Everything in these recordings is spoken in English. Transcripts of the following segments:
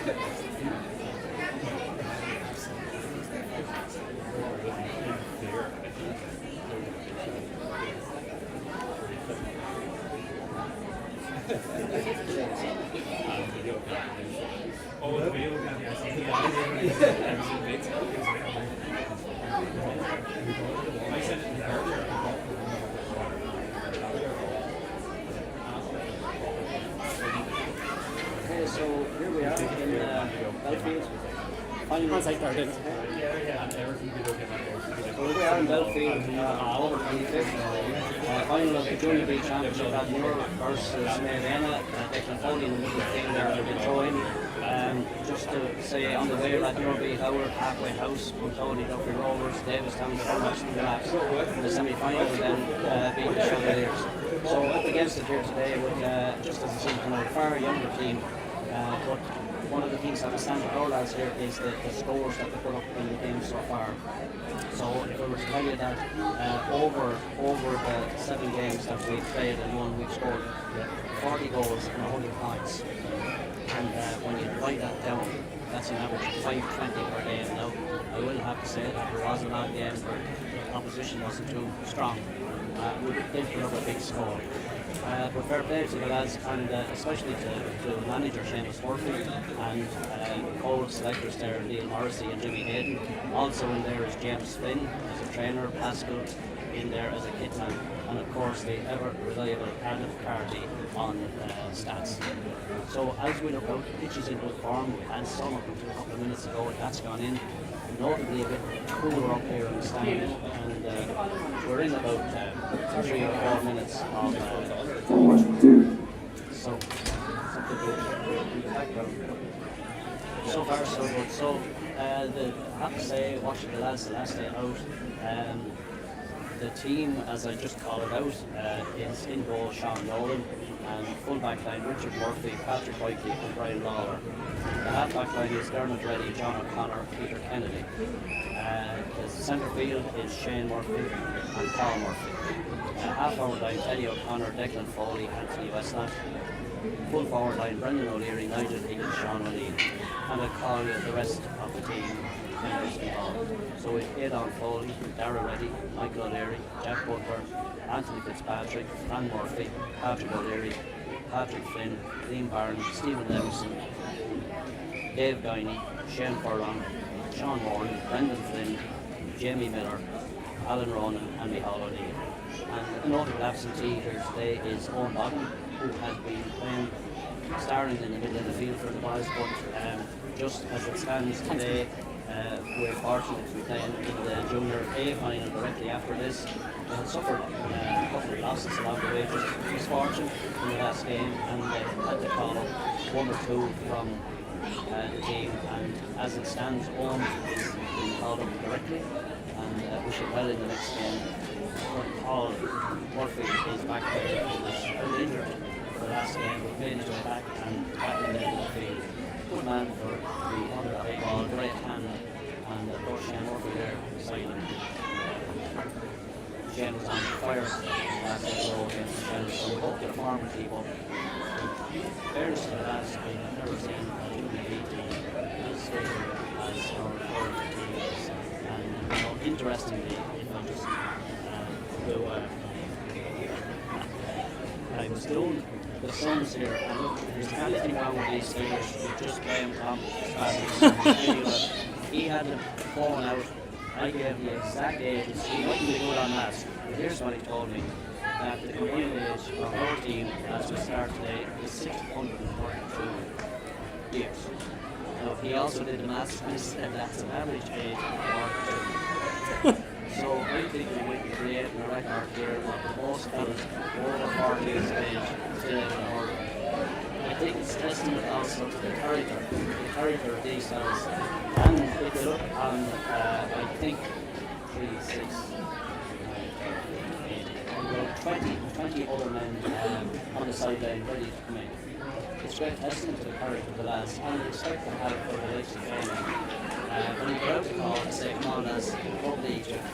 Okay, so here we are in Belfield. Final Once I started. So we are in Belfield, over 25th. Final of the Junior League Championship at Rathnure versus Eanna. Declan Foley in the middle of the team there at the throw-in. Just to say on the way, Rathnure beat Howard, Halfway House, Buntoni, Duffy Rovers, Davistown, the Forest and the Laps in the semi-final, and then beat the Chevaliers. So up against it here today with, just as I said, a far younger team. But one of the things that we stand with our lads here is the scores that they put up in the game so far. So if I were to tell you that over the 7 games that we've played and won, we've scored 40 goals and 100 points. And when you divide that down, that's an average of 520 per game. Now, I will have to say that there was a lot of games where the opposition wasn't too strong. We did put up a big score. But fair play to the lads, and especially to manager Seamus Murphy and co-selectors there, Neil Morrissey and Jimmy Hayden. Also in there is James Flynn as a trainer, Pascal in there as a kitman, and of course the ever reliable Adam Carty on stats. So as we look out, the pitch is in good form. We had some up until a couple of minutes ago, and that's gone in. Notably a bit cooler up here in the stand, and we're in about 3 or 4 minutes of so something good in the background. So far so good. So I have to say, watching the lads the last day out, the team, as I just called it out, is in goal Sean Nolan, and full back line Richard Murphy, Patrick Whiteley and Brian Lawler. The half back line is Dermot Reddy, John O'Connor, Peter Kennedy. The centre field is Shane Murphy and Paul Murphy. Half forward line Eddie O'Connor, Declan Foley, Anthony Westland. Full forward line Brendan O'Leary, Nigel Higgins, Sean O'Neill. And I call the rest of the team members involved. So we've Aidan Foley, Dara Reddy, Michael O'Leary, Jack Butler, Anthony Fitzpatrick, Fran Murphy, Patrick O'Leary, Patrick Flynn, Liam Barron, Stephen Levison, Dave Guiney, Shane Furlong, Sean Moran, Brendan Flynn, Jamie Miller, Alan Ronan and Michal O'Neill. And a notable absentee here today is Owen Bottom, who has been playing, starring in the middle of the field for the boys, but just as it stands today, we're fortunate to be playing in the Junior A final directly after this. We had suffered a couple of losses along the way, just misfortune in the last game, and had to call up 1 or 2 from the team, and as it stands, Owen is being called up directly, and wish him well in the next game. But Paul Murphy is back there. He was very injured for the last game, but made his way back and back in the middle of the field. Good man for the under that ball, great hand, and of course Shane Murphy there beside him. Shane was on fire last row against the Shells, so we hope that the farm will keep up. In fairness to the lads, I've never seen a junior league team as stable as our current team is. And interestingly, if I just I was doing the sums here, and look, there's anything wrong with these figures, you just blame Tom. He had the phone out, I gave the exact ages, he wouldn't be good on maths, but here's what he told me, that the combined age of our team as we start today is 642 years. Now he also did the maths and he said that's an average age of 42. So I think we might be creating a record here of the most fellas over 40 years of age still in the hurling. I think it's testament also to the character of these fellas. And if you look on, I think 3, 6, 20 other men on the sideline ready to come in. It's a great testament to the character of the lads, and we expect to have for the likes of Eanna. When he got out the call and say, come on lads, club Egypt,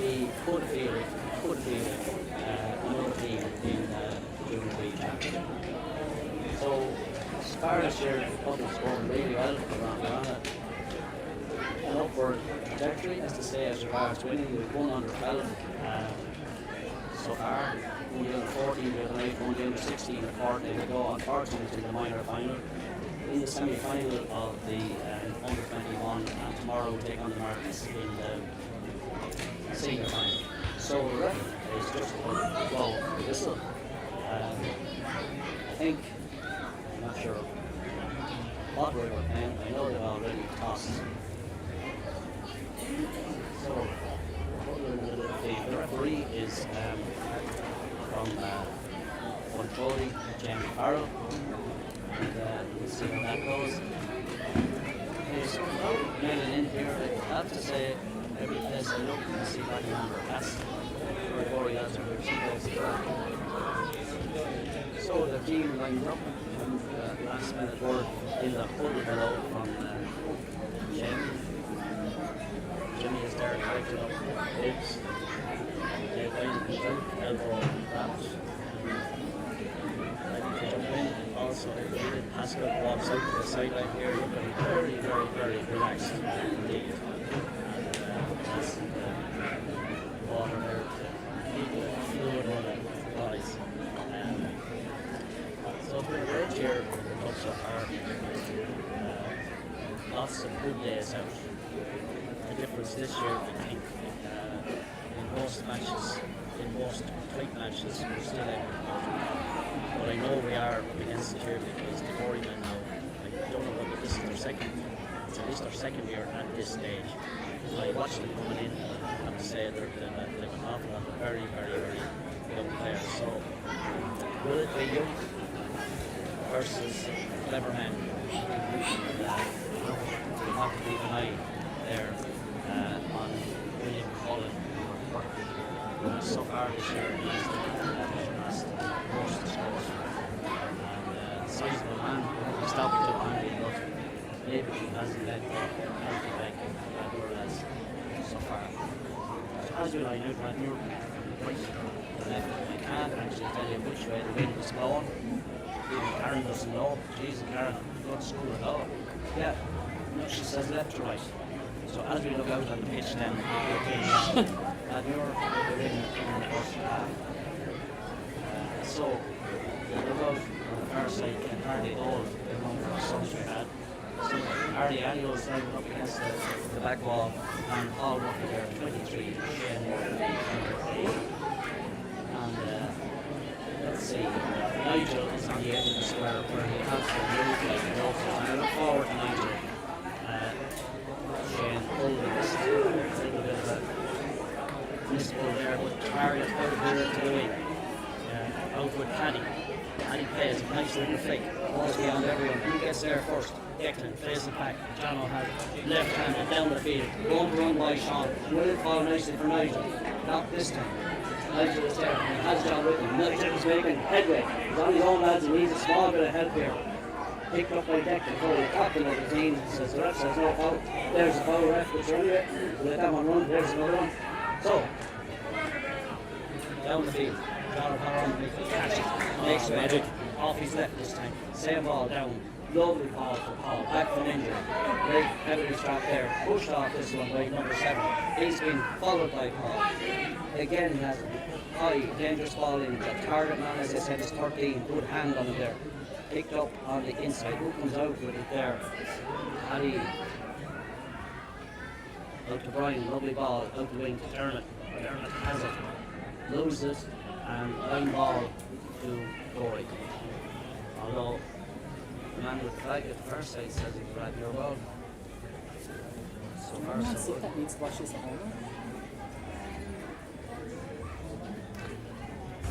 he could feel another team in the Junior League Championship. So far this year, the public's going really well for Rathnure. An upward trajectory, as to say, as regards winning. We've won under 12 so far. One game 14, we have an 8, one game 16, a quarter to go. Unfortunately, in the minor final. In the semi-final of the under 21, and tomorrow we'll take on the Marcus in the senior final. So the record is just a blow the whistle. I think, I'm not sure what way we're playing. I know they've already tossed. So the referee is from Jody, Jamie Farrell. And we'll see how that goes. There's mailing in here. I have to say, every place I look, I see that number. That's before he has So the team lined up, and last minute word in the huddle below from Jamie. Jimmy is there, corrected up hips. Dave Wayne comes out, elbow wraps. Also, Pascal walks out to the sideline here, looking very, very, very relaxed indeed. That's the water there to keep the fluid on the bodies. So it's been a great year so far. Lots of good days out. The difference this year, I think, in most matches, in most tight matches, we're still able to. But I know we are up against it here because the Corey men now, I don't know whether this is their second, it's at least their second year at this stage. I watched them coming in, I have to say they've an awful lot of very, very, very young players. So will it be youth versus clever men? We'll have to keep an eye there on William Cullen. So far this year, he's the most scores. And sizable man, he's stopping to handle, but maybe he hasn't led the healthy back as so far. So as we line out, Rathnure, right to the left, I can't actually tell you which way the wind is blowing. Even Karen doesn't know. Jesus, Karen, go to school at all. Yeah, no, she says left to right. So as we look out on the pitch then, Rathnure, they're in the first half. So the look out on the far side can hardly hold the number of subs we had. So Ariano is driving up against the back wall, and Paul Ruffy there, 23, Shane Moore, and let's see, Nigel is on the edge of the square where he has to move like an awful, and I look forward to Nigel. Shane holding this a little bit of a missable there, but target out of here to the wing. Out with Paddy. Paddy plays a nice little flick, balls beyond everyone. Who gets there first? Declan plays it back. John O'Hara, left-handed down the field, going to run by Sean. Will it fall nicely for Nigel? Not this time. Nigel is there, and he has John with him. Nigel is making headway. He's on his own, lads, and needs a small bit of help here. Picked up by Declan, so the captain of the team says the ref says no foul. There's a foul, ref, which anyway, let that one run, there's another one. So, down the field. John O'Hara makes magic off his left this time. Same ball down. Lovely ball for Paul. Back from injury. Great heavily strapped there. Pushed off this one by number 7. He's been followed by Paul. Again, he has a high, dangerous ball in. The target man, as I said, is 13. Good hand on him there. Picked up on the inside. Who comes out with it there? Paddy. Out to Brian. Lovely ball. Out the wing to Dermot. Dermot has it. Loses it. And line ball to Corey. Although the man with the flag at the first side says he's right your ball. So far, so good. That needs to watch his owner.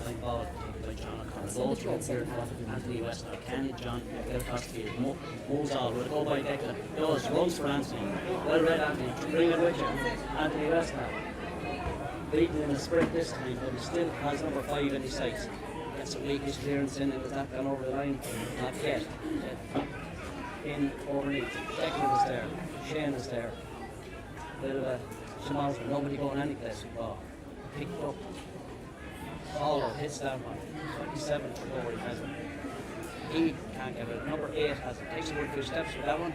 Line ball by John O'Connor. Goal through here to Anthony Westner. Can John get across the field? Moves on. Will it go by Declan? Does. Runs for Anthony. Well read, Anthony. Bring it with you. Anthony Westner. Beaten in the sprint this time, but he still has number 5 in his sights. Gets a weakish clearance in, and has not gone over the line. Not yet. In overneath. Declan is there. Shane is there. Bit of a small, nobody going anyplace. Oh, picked up. Follow, hits that one. 27 to go where he has it. He can't get it. Number 8 takes a good few steps with that one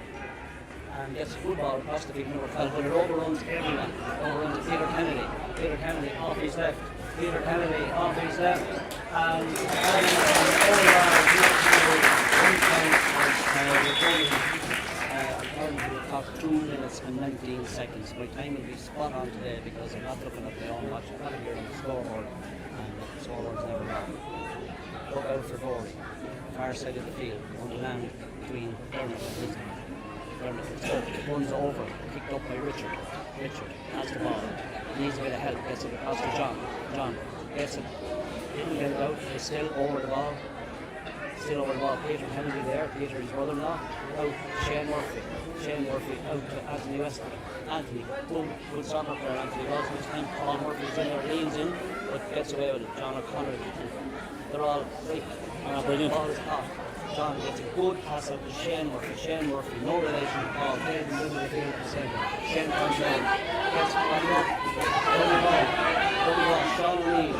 and gets a good ball across the field. Number 12, but it overruns everyone. Overruns Peter Kennedy. Peter Kennedy off his left. Peter Kennedy off his left. And clock 2 minutes and 19 seconds. My time will be spot on today because I'm not looking at my own watch. I'm not here on the scoreboard, and the scoreboard's never wrong. Look out for goals. Far side of the field, on the land between Dermot and Lisbon. Dermot runs over, picked up by Richard. Richard has the ball. Needs a bit of help, gets it across to John. John gets it. Didn't get it out, he's still over the ball. Still over the ball. Peter Kennedy there, Peter, his brother-in-law. Out Shane Murphy. Shane Murphy out to Anthony Weston. Anthony, good stop up there. Anthony lost his time. Paul Murphy's in there, leans in, but gets away with it. John O'Connor. They're all right. Brilliant. The ball is hot. John gets a good pass out to Shane Murphy. Shane Murphy, no relation to Paul. Played in the middle of the field at the centre. Shane comes down. Gets on the ball. Sean Reid.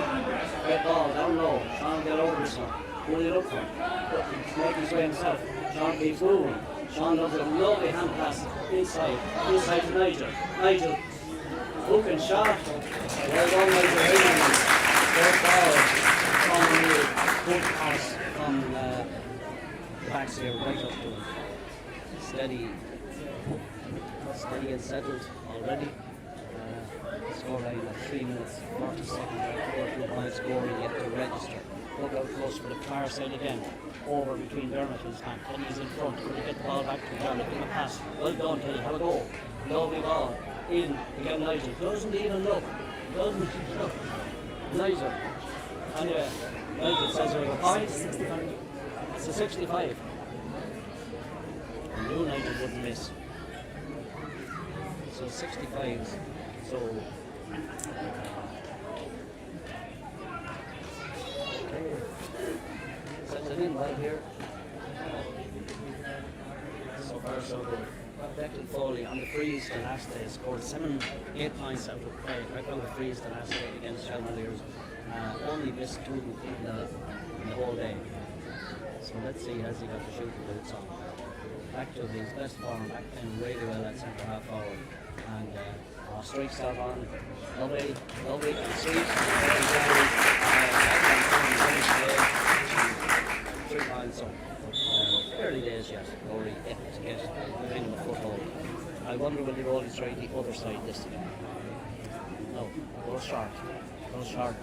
Red ball, down low. Sean get over this one. Who do you look for? He's making his way himself. Sean keeps moving. Sean does a lovely hand pass inside. Inside to Nigel. Nigel, looking shot. Well done, Nigel. Great ball. Sean Reid. Good pass from the backs here, right up to him. Steady and settled already. Scoreline at 3 minutes, 40 seconds. While scoring yet to register. Look out close for the far side again. Over between Dermot and Stan. Kenny's in front. Will he get the ball back to Dermot? Give him a pass. Well done, Kenny. Have a go. Lovely ball. In again, Nigel. Doesn't even look. Nigel. Anyway, Nigel says there was a point. 65. It's a 65. I knew Nigel wouldn't miss. So 65. So sends it in right here. So far so good. Declan Foley on the freeze the last day scored 8 points out of 5 on the freeze the last day against Shelmaliers. Only missed 2 in the whole day. So let's see, has he got the shooting boots on? Back to his best form, back playing really well at centre half forward. And strikes out on lovely and sweet. 3 points up. Early days yet, Rory yet to get the kind of football. I wonder will the goalies try the other side this time. No, goes short.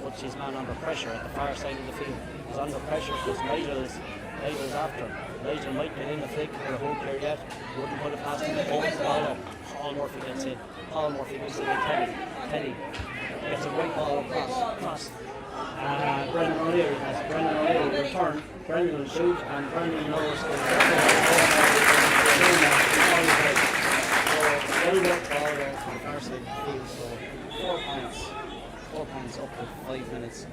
Puts his man under pressure at the far side of the field. He's under pressure because Nigel's after him. Nigel might get in the flick or a hook here yet. Wouldn't put it past him. Opens the ball up. Paul Murphy gets in. Paul Murphy gives it to Teddy. Teddy gets a great ball across. Brendan O'Leary has it. Brendan O'Leary will return. Brendan will shoot and Brendan knows the well worked ball there from the far side of the field. So 4 points up to 5 minutes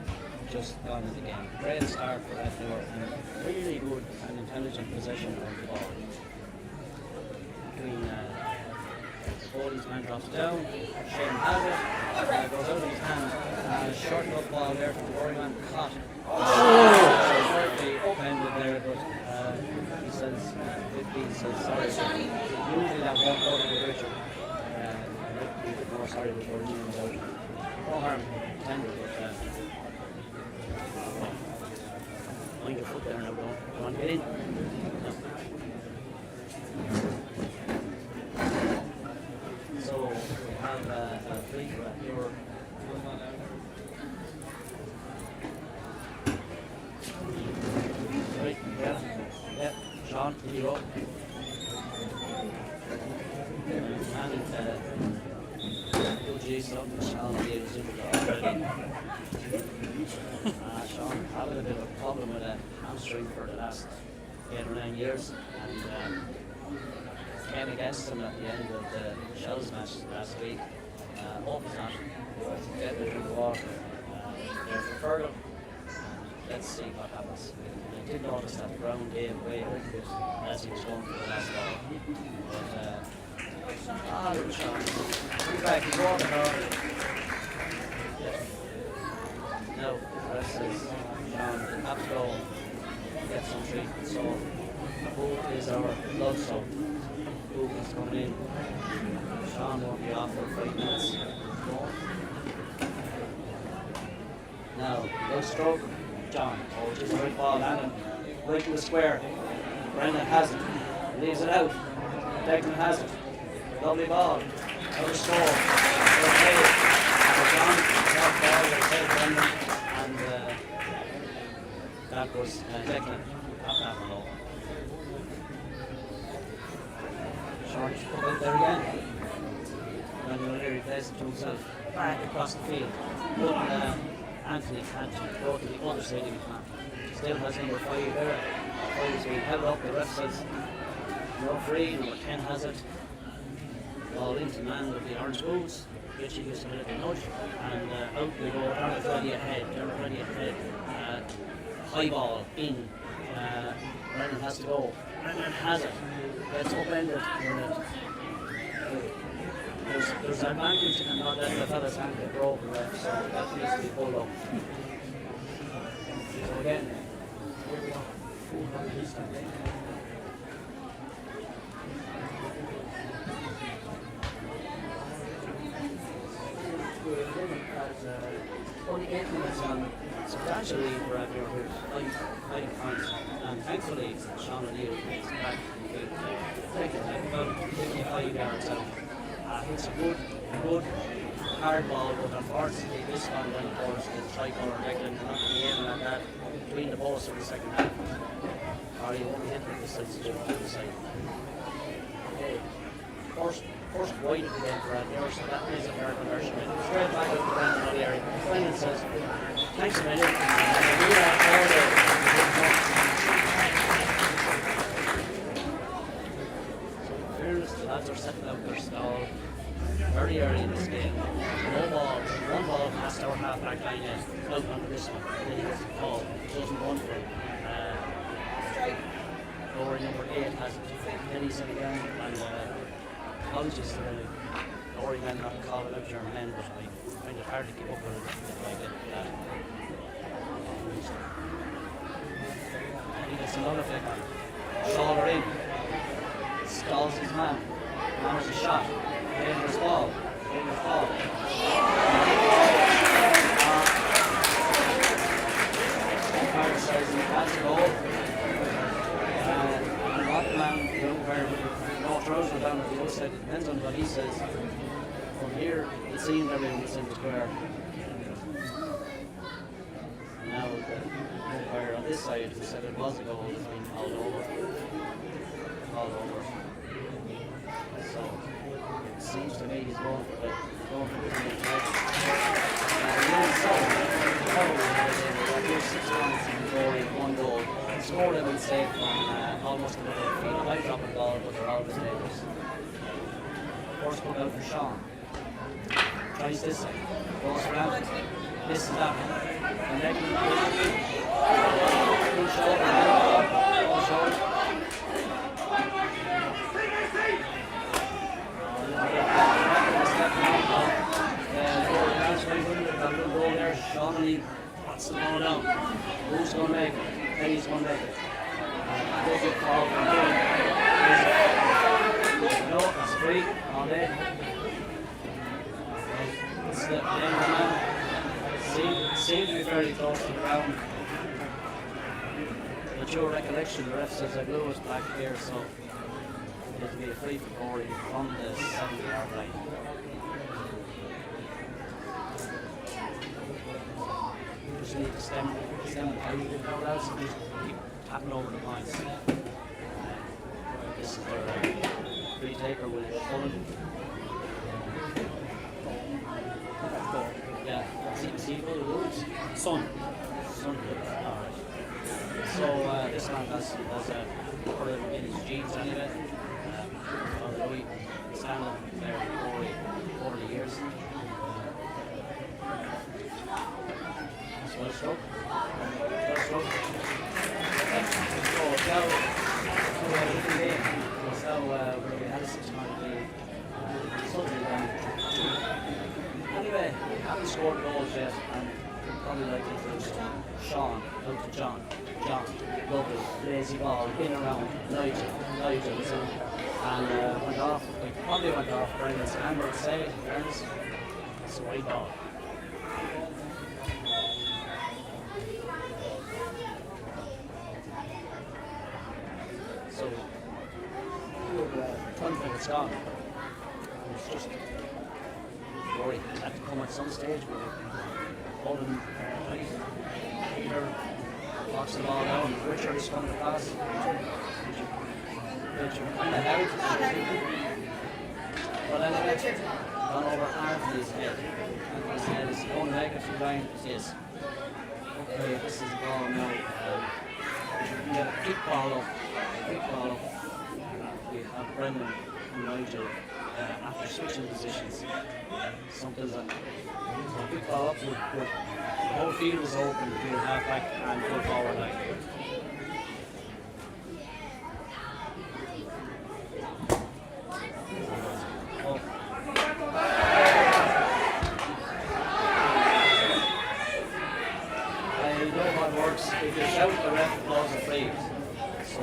just gone in the game. Great start for Rathnure and really good and intelligent possession of the ball. Between Foley's man drops down, Shane has it, goes out of his hand, short enough ball there from the Rory man, caught. Very up-ended there, but he says, 15 says sorry. Usually that won't go to Richard. He's a bit more sorry before he was out. No harm intended, but mind your foot there now, don't you want to get in? No. So we have a free for Rathnure. Right, yeah, Sean, here you go. And geez, look, Sean is in the already. Sean had a bit of a problem with a hamstring for the last 8 or 9 years, and came against him at the end of the Shells match last week. Hope he's not getting it in the water. They're for further. Let's see what happens. I did notice that the ground gave way a little bit as he was going for the last ball. But little Sean. He's back, he's walking hard. Now, the rest is Sean, have to go. get some treatment. So Boot is our blood soap. Boot is coming in. Sean won't be off for 5 minutes. Now, low stroke, John. Oh, just a right ball, landing right to the square. Brendan has it. Leaves it out. Declan has it. Lovely ball. Out of score. Okay. So John, top ball, okay, Brendan. And that was Declan. Got that one over. Short put out there again. Brendan O'Leary plays it to himself. Back across the field. But Anthony can't go to the other side of his man. Still has number 5 there. 5 is being held up. The ref says no free. Number 10 has it. Ball into man with the orange boots. Richie gives him a little nudge. And out we go. They're already ahead. High ball in. Brendan has to go. Brendan has it. Gets upended. There's advantage and not that the fellas can't get broken left, so that needs to be pulled up. So again, here we go. Only 8 minutes on substantially for Rathnure with 5 points, and thankfully Sean O'Neill is back in the field. Taking about 55 yards out. It's a good hard ball, but unfortunately this one then of course is tricolor Declan not be aiming at that between the posts of the second half. Or he won't hit with the substitute to the side. Okay. First wide of the game for Rathnure, so that is a fair conversion. Straight back up to Brendan O'Leary. Brendan says, thanks a million. The lads are setting out their stall very early in this game. No ball, one ball past our half-back line in, out onto this one. Then he gets the ball, doesn't run for it. Rory number 8 has it. Then he's in again, and apologies to the Rory men not calling out your men, but I find it hard to keep up with it if I get that. He gets another flick on. Shoulder in. Stalls his man. Man has a shot. Dangerous ball. Umpire says he has to go. And that man, the umpire, no trousers down at the outside. It depends on what he says. From here, it seemed everyone was in the square. And now the umpire on this side who said it was a goal has been called over. So it seems to me he's going for the here's 6 points in Rory, 1 goal. He scored it and saved from almost a little feet. I might drop a ball, but they're always dangerous. First put out for Sean. Tries this side. Goes around. This is that one. And then full shoulder. Sean O'Neill puts the ball down. Who's going to make it? Penny's going to make it. Does it fall from here? No, that's free. On there. It's the end of the man. Seemed to be very close to the ground. But your recollection, the ref says I blew it back here, so it'll be a free for Corey from the 70-yard line. Just need to stem out, else and just keep tapping over the points. This is their free taker with Cullen. Yeah, see what it looks? Son. Alright. So this man has put it in his jeans anyway. Although he standing there over the years. Well stroke. So we had a 6-point lead. Anyway, we haven't scored goals yet, and probably like to introduce Sean, out to John. John, lovely, lazy ball, in around, Nigel, so, and went off, like, probably went off Brendan's hand, I'd say, in fairness. It's a white ball. So, 20 minutes gone. It's just worried. It had to come at some stage where holding tight. Peter knocks the ball down. Richard's coming across. Richard kind of held. But anyway, gone over Anthony's head. Anthony's head is going negative line. It is. Okay, this is the ball now. If you can get a quick ball up. We have Brendan and Nigel after switching positions. Something that a quick ball up would the whole field was open between half back and full forward line. Oh. I know what works. If you shout, the ref blows a free. So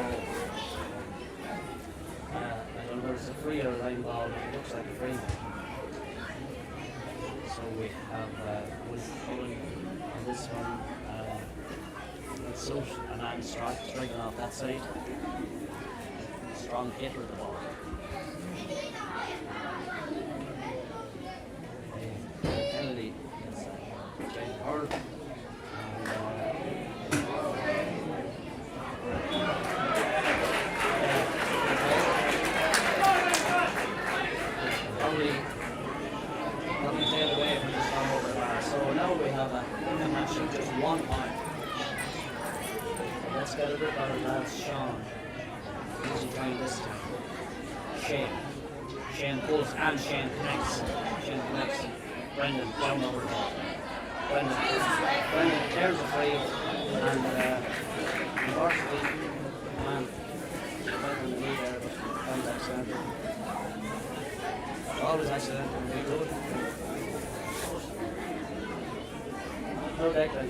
I don't know if it's a free or a line ball, but it looks like a free. So we have Will Cullen on this one. With Suit and Anne striking off that side. Strong hitter of the ball. Kennedy is Jane Hurd. Probably tail away from this one over the bar. So now we have a match of just 1 point. Let's get a bit better. That's Sean. Easy trying this time. Shane pulls and Shane connects. Brendan down over the ball. Brendan tears the free and unfortunately, man, right on the knee there, but comes accidental. Always accidental when we do it. No Declan.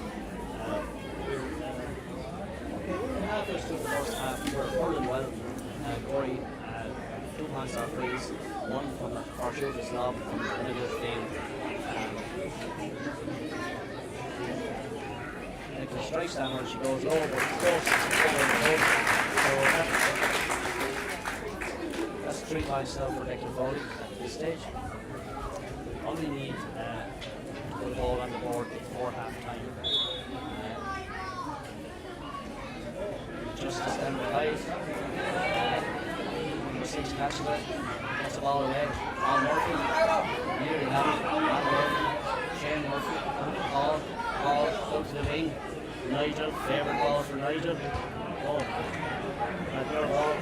We have this through the first half. We're hurling well. Corey, 2 points off frees, 1 from our shooter's lob from the middle of the field. Nicola strikes down when she goes low, but close over the goal. So that's 3 points now for Nicola Foley at this stage. Only need to put the ball on the board before half time. Just to stand behind. Number 6 catches it, gets the ball away. On Murphy, nearly had it. On Murphy, Shane Murphy, ball out to the wing. Nigel, favourite ball for Nigel. Oh, another ball.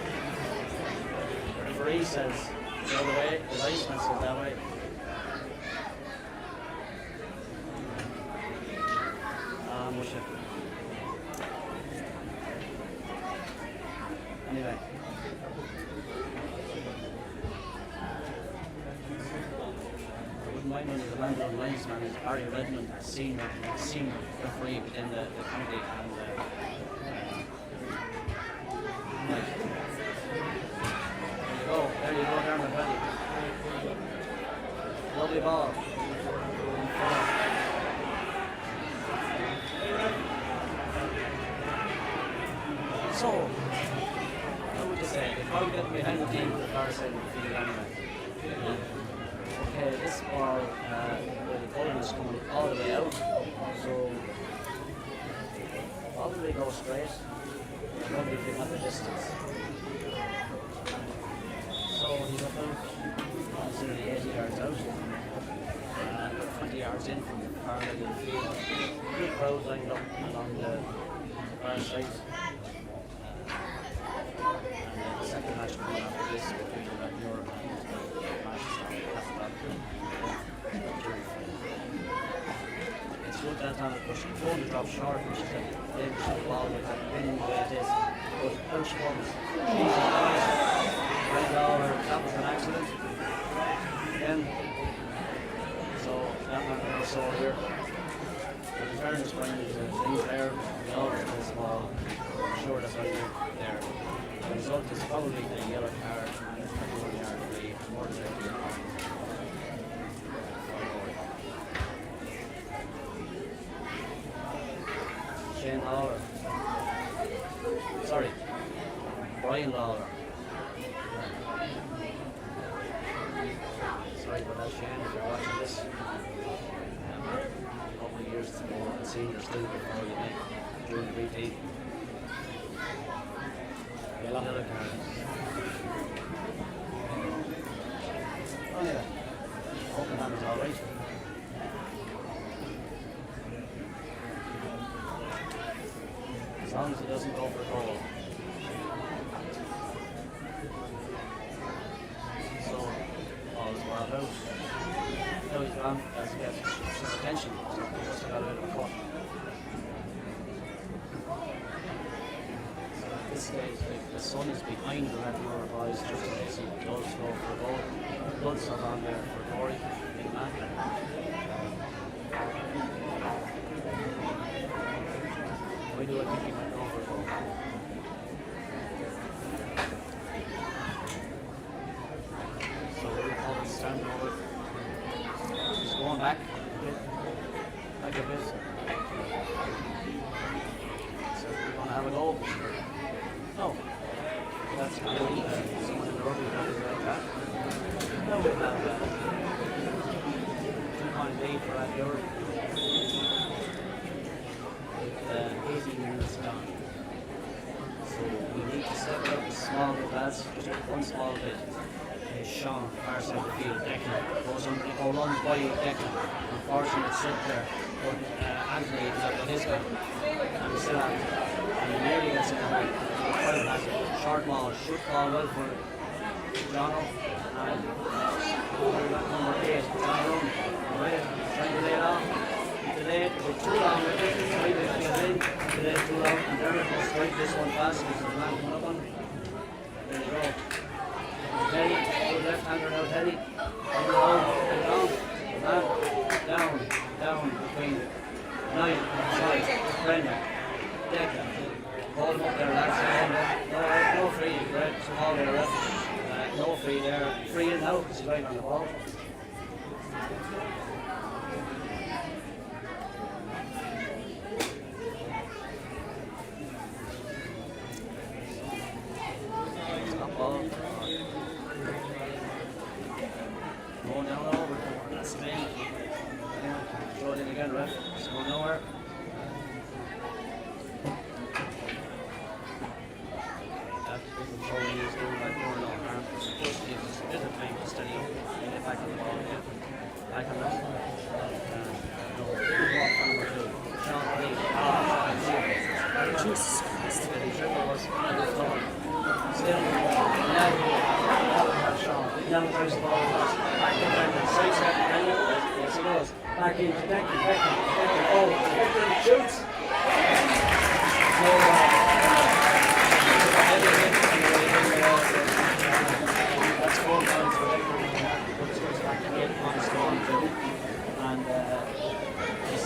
The referee says the other way, the linesman says that way. Anyway. I wouldn't mind when the landlord linesman is Barry Redmond, senior referee within the county, and there you go, Dermot Belly. Lovely ball. So, what would you say? If I'm getting behind the team, the far side of the field anyway. Okay, this ball, the ball is coming all the way out, so all the way goes straight. Probably if you have the distance. So he's about considerably 80 yards out, 20 yards in from the far end of the field. Good crowd lined up along the far side. And the second match coming after this between Rathnure and Manchester. It's good that time pushing the phone to drop short, which is able to shoot the ball with that winning the way it is. But out she comes. Easy guys. Right now, that was an accident. Again. So that man never saw here. But in fairness, there's probably a yellow card and it's 21 yard away, more than likely. Shane Lawler. Sorry, Brian Lawler. Sorry about that, Shane, if you're watching this. A couple of years to go and senior still before you make during the repeat. Yellow card. Oh yeah. Hoping that was alright. As long as it doesn't go for a goal. So, ball's brought out. Now he's gone as he gets some attention. So he must have got a bit of a cut. So at this stage, the sun is behind the Rathnure boys just in case he does go for a goal. Bloods are on there for Corey, big man. Why do I think he might go for a goal? So we'll probably stand over. Just going back a bit. Back a bit. So we're going to have a goal. No. That's kind of someone in the rugby does like that. No, we have 2.8 for Rathnure. 18 minutes gone. So we need to step it up a small bit, lads. Just one small bit. Sean, far side of the field, Declan goes on, runs by Declan. Unfortunately, it's slipped there. But Anthony is up with his guy. And he's still at it. And he nearly gets in the back. Short ball, shoot ball well for Jono. And number 8, John Rowan. Trying to lay it off. Delayed, but too long with it. It's right to get in. Delayed too long. And Dermot will strike this one fast because there's a man coming up on him. There you go. Teddy, good left-hander now, Teddy. Down between 9 and 5. Brendan, Declan. Hold him up there, lads. No free, right? Small there, ref. No free there. Free in now because he's right on the ball. Stop ball. Going down over. That's Spain. Throw it in again, ref. It's going nowhere. He's doing like more no harm. Just gives us a bit of time to steady up and get back on the ball again. Back on that. No, good walk number 2. Sean Lee. Jesus Christ. The dribble was on the floor. Still, now Sean. Now tries the ball across. Back in Brendan. Side step. Yes, he goes. Back in to Declan. Oh, Declan shoots. That's 4 points for Declan. Puts us back to 8 points to 1-2. And he's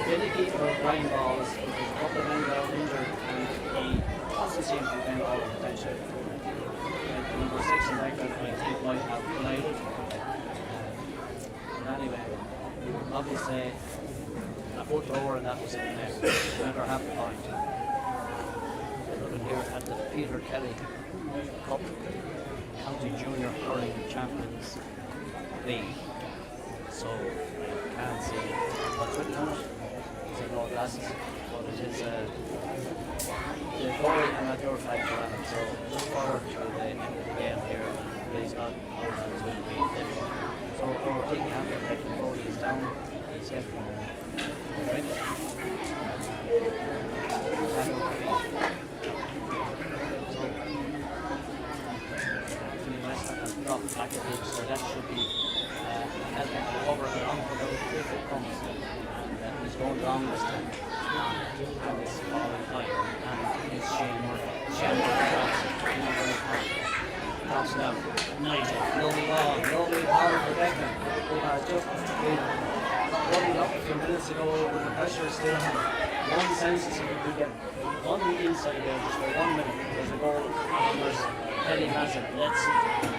finicky for blind balls. There's a couple of men that are injured and he doesn't seem to bend all the potential. Number 6 in Declan, I think, might have collided. But anyway, obviously a foot lower and that was in the net. Never half the point. Looking here at the Peter Kelly Cup County Junior Hurling Champions League. So I can't see what's written on it. It's no glasses, but it is the Corey and at your flag for that. So look forward to the end of the game here. Please God, our fans will be difficult. So our team captain, Declan Foley, is down. He's hit. Right. Drop back at him, so that should be helping to cover the long for those if it comes. And he's going wrong this time. And it's falling higher. And it's Shane Murphy. Shane Murphy drops down. Nigel, lovely ball for Declan, who has just been running up a few minutes ago with the pressure still on. One sense is he could get on the inside there just for 1 minute. There's a goal, and there's Eddie has it. Let's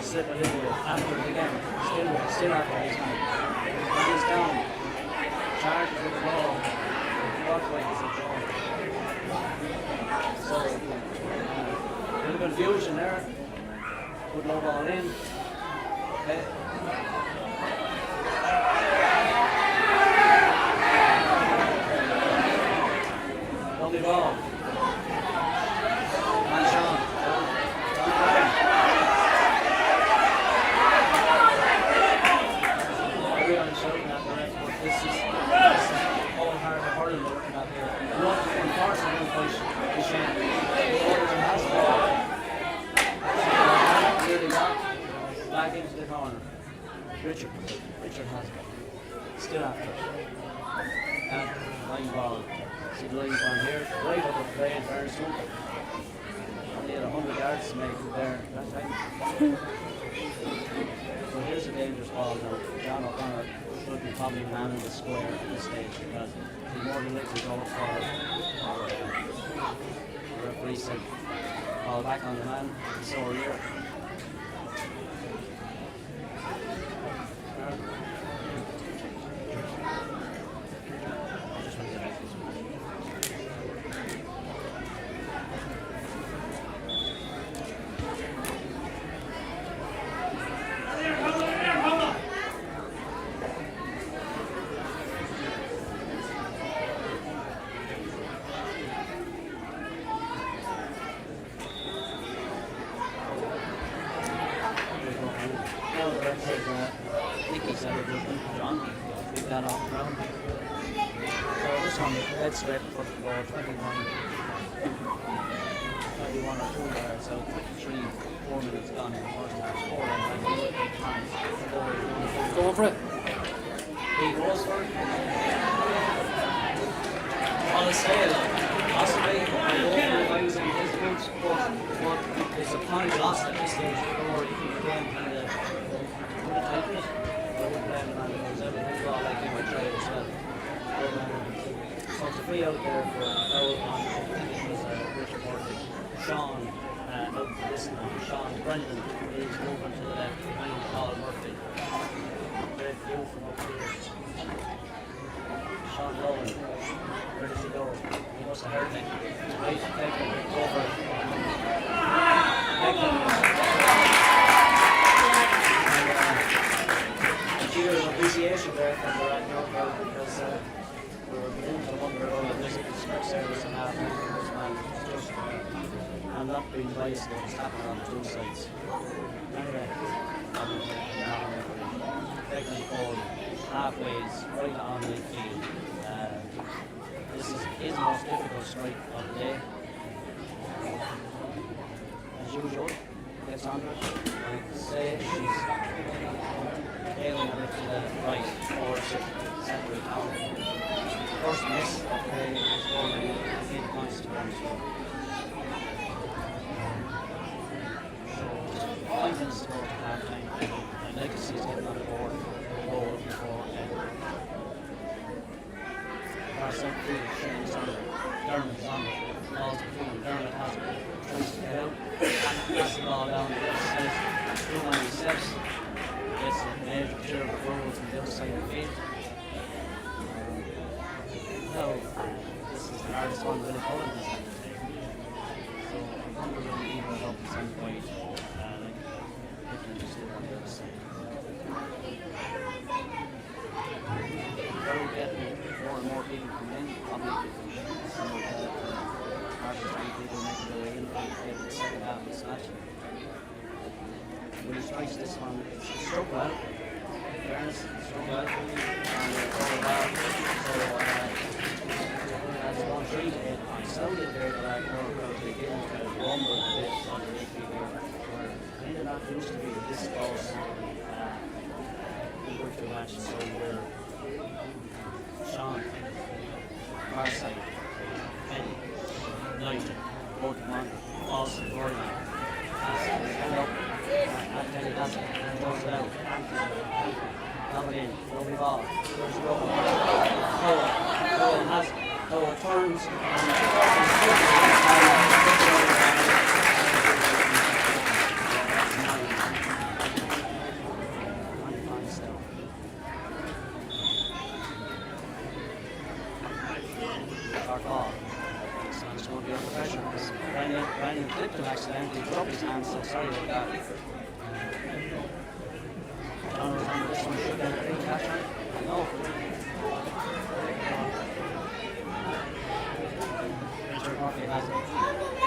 slip a little bit after it again. Still after his man. And he's down. Charges with the ball. Walkway is a draw. So, a little confusion there. Good low ball in. Okay. Lovely ball. And Sean. Everyone's shouting at the ref, but this is all hard hurling we're looking at here. Not unfortunately, one point is Shane. The order has the ball. Really got back into the corner. Richard has it. Still after it. And line ball. See the line ball here. Right up the play in fairness to him. Only had 100 yards to make there that time. So here's a dangerous ball now. John O'Connor should be probably man in the square at this stage because he's more than likely to go for the referee said ball back on the man. So here. That off ground. So this one, dead straight for the ball, 21 or 2 yards, so 3, 4 minutes gone in the first half. Score and 8 times. Go for it. He goes for it. On the scale, possibly, if I was in his boots, but it's a point lost at this stage, or you can again kind of take it. So it's a free out there for foul on, I think it was Richard Murphy. Sean, out for this now. Sean Brendan is moving to the left behind Paul Murphy. Great view from up here. Sean Nolan, where does he go? He must have heard me. Right, take over. Cheers of appreciation there from the Rathnure crowd because we were beginning to wonder about the strict service and half this man just I'm not being biased but it's happening on two sides. Anyway, taking the ball halfways right on midfield. This is his most difficult strike of the day. As usual, gets on it. Like say she's ailing a bit to the right or centre of town. First miss of play is already 8 points to 1. So 5 minutes to go to half time. And Legacy is getting on the board goal before our centre field, Shane's on it. Dermot's on it. Ball's to field. Dermot has it. Tries to get out. And pass the ball down. Too many steps. Gets a major share of the road from the other side of the field. No, this is the hardest one Willie Cullen has had to take. So I'm wondering if he will help at some point. If he just did on the other side. We're getting more and more people come in. Probably some of the hardest people making their way in for the second half of this match. When he strikes this one, it's struck well. In fairness, it's struck well. And it's all well. So, as 1-3 to 8 points. Sounded there that Rathnure begin to rumble a bit underneath me here. We're kind of not used to being this close in the match. So we're Sean, far side, Eddie, Nigel, both one, Austin, Gordon, and up. Anthony does it, and goes it out. Anthony, coming in, lovely ball. There's Rowan. Rowan has it. So it turns our ball. So it's going to be under pressure. Brandon flipped him accidentally, dropped his hand, so sorry about that. John was under this one, should have been a free catch. No. Richard Murphy has it.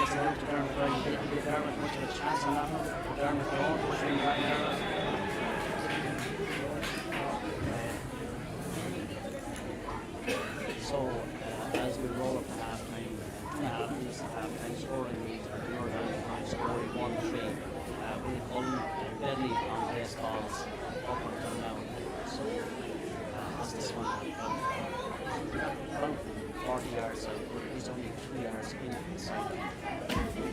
It's a look to Dermot Gray. He didn't give Dermot much of a chance on that one. Dermot going for 3 right now. So, as we roll up to half-time, 2.5 minutes to half-time, scoring lead, Rathnure down scoring 1-3. We've undeadly on base balls up until now. So, as this one, about 40 yards out, he's only 3 yards in the side.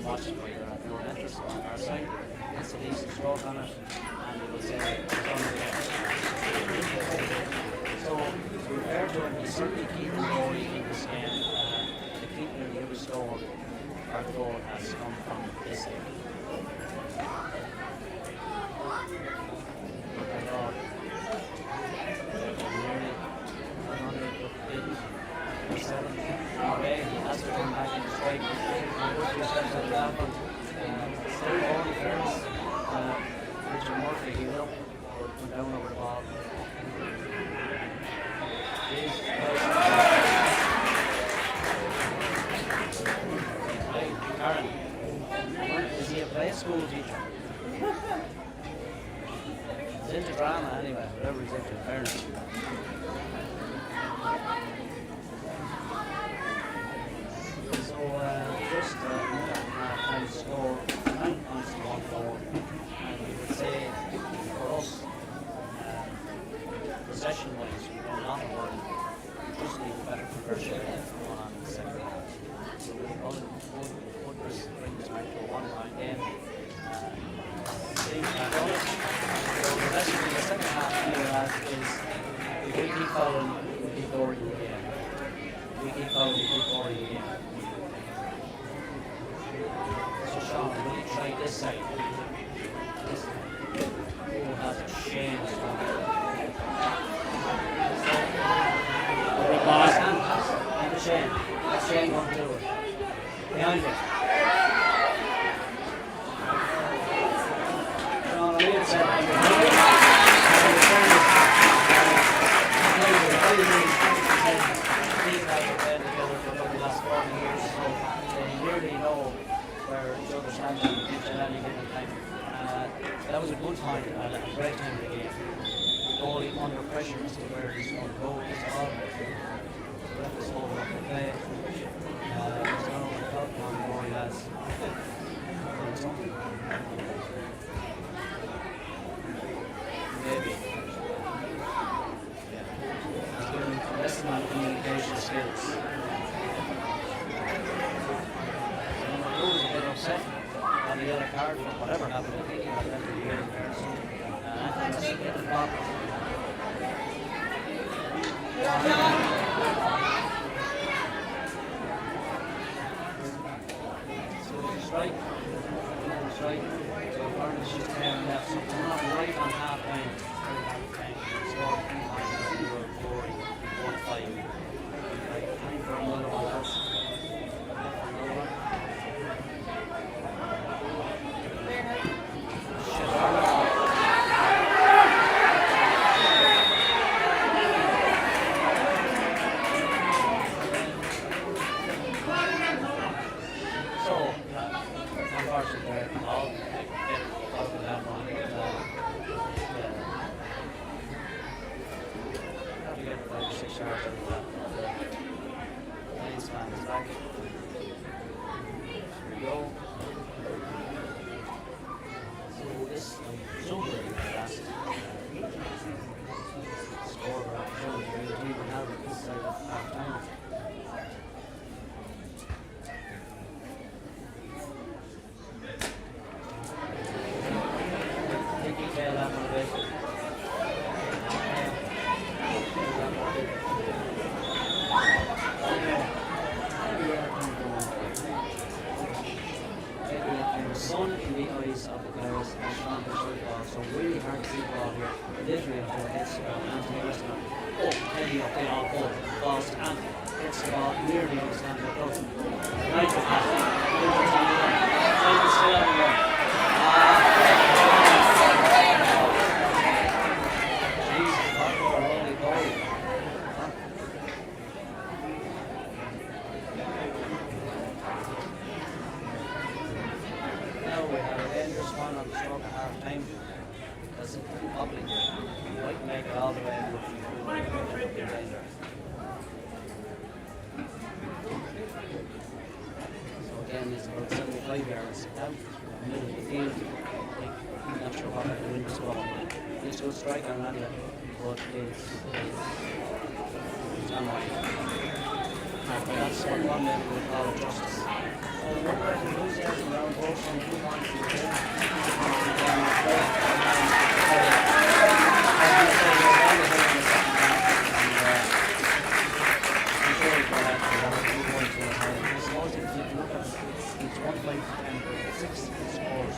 Watched by the Rathnure Neters on our side, gets a decent stroke on it, and it was done again. So, to be fair to him, he's certainly keeping Rory in this game. The keeping of the other score, our goal has come from this game. Okay, he has to come back in the strike. Still all the fairness, Richard Murphy, he will went down over the ball. Hey, Karen, is he a play school teacher? He's into drama anyway, whatever he's into, fairness. So just another half-time score, 9 points to 1-4, and we would say for us, possession-wise, we don't have to worry. We just need a better conversion on the second half. So we'll bring this back to a one-line game. Things back on it. So the lesson in the second half here is we keep following, we keep boring the game. We keep following, we keep boring the game. So Sean, will you try this side? This has a shame. And the Shane. That's Shane won't do it. Behind it. Sean, I really said the last 40 years, so they really know where each other stands on the pitch at any given time. That was a good time, a great time of the game. Goalie under pressure as to where he's going to go with this ball. Let us hold up the play. There's no help on the boy lads. Doing something. Maybe. Yeah. He's doing a lesson on communication skills. He was a bit upset on the other card for whatever happened. I think he had left the game there. So, Anthony was getting blocked. Strike. So Barnes just left. So come on right on half-time. Score 3 points. 1-5. Time for another one else. is and strong pursuit ball, so really hard to see the ball here. Literally until it hits the ball, Anthony Wilson up, heavy up, they all pull, balls to Anthony, hits the ball nearly on the stand of the close. Right to pass, trying to stay on the run. Jesus, what a holy goal. Now we have a dangerous one on the stroke at half time. That's probably might make it all the way in danger. So again, it's about 75 yards out, middle of the field. I'm not sure what the wind is going. He's a good striker on that, but it's unlucky. That's what one man would call justice. So we're working enthusiasm around both from 2 points to the game. It's 1 5 10, 6 scores,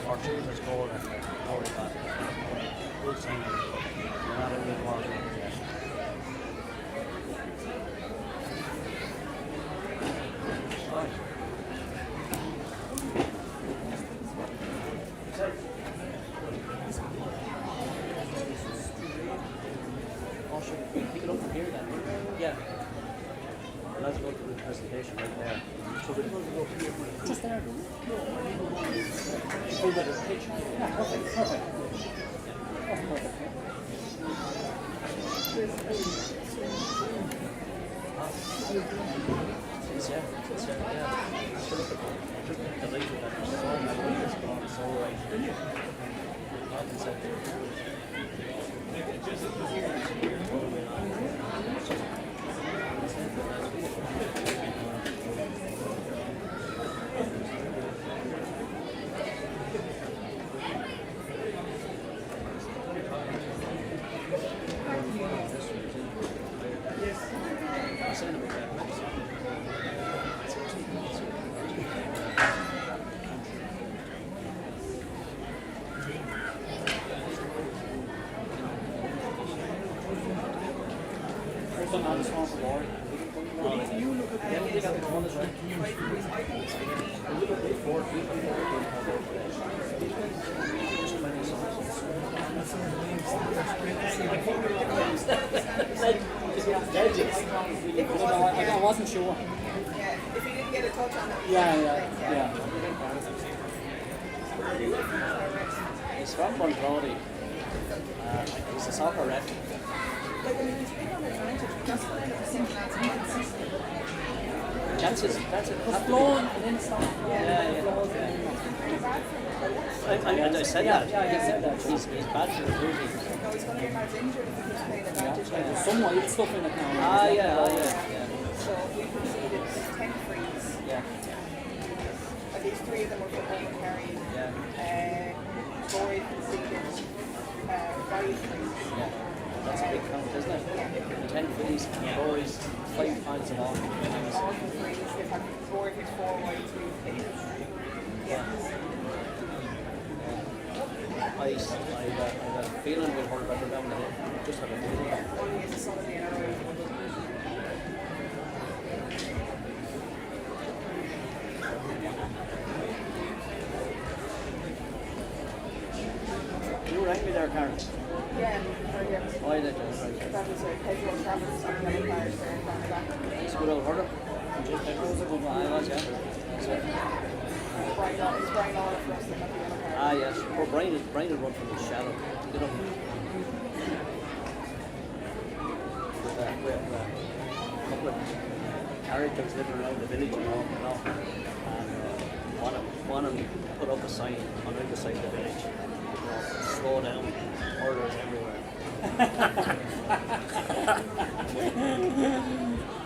or 2 for score and 45. Good sign. We're not a good water yet. Right. Oh, sure. Pick it up from here then. Yeah. Let's go through the presentation right there. So we're going to go here. Just there. Show better pitch. Yeah, perfect. Perfect. That's perfect. Yeah. Just the late with that. So right. On the small floor. Yeah, they got the corners right. A little bit forward. I wasn't sure. If you didn't get a touch on it. Yeah. He's from Bunbrody. He's a soccer ref. Like, I mean, it's big on advantage because when I was thinking that's inconsistent. Chances, that's it. It's flowing and then it's not. Yeah. I said that. Yeah, he said that. He's bad for the movie. No, he's going to get much injured if he keeps playing advantage. There's some white stuff in it now. Yeah. So we conceded 10 frees. Yeah. At least 3 of them were for home carry. Yeah. Boyd conceded 5 frees. Yeah. That's a big count, isn't it? Yeah. 10 frees, Boys, 5 points of all. All the frees, they've had Boyd with 4 wide, 3 pitches. Yeah. I got a feeling we'll hold better down the hill. Just have a feeling. Only is a Sunday in a row. You rang me there, Karen. Yeah, Why did you? Right. that was a Pedro Travers on the other players there down the back. It's a good old hurler. Pedro's a good one. I was, yeah. Brian All for us that got the yellow card. Yes. Or Brian had run from his shadow. Get up. With a couple of characters living around the village, you know. And one of them put up a sign on either side of the village. Slow down, orders everywhere.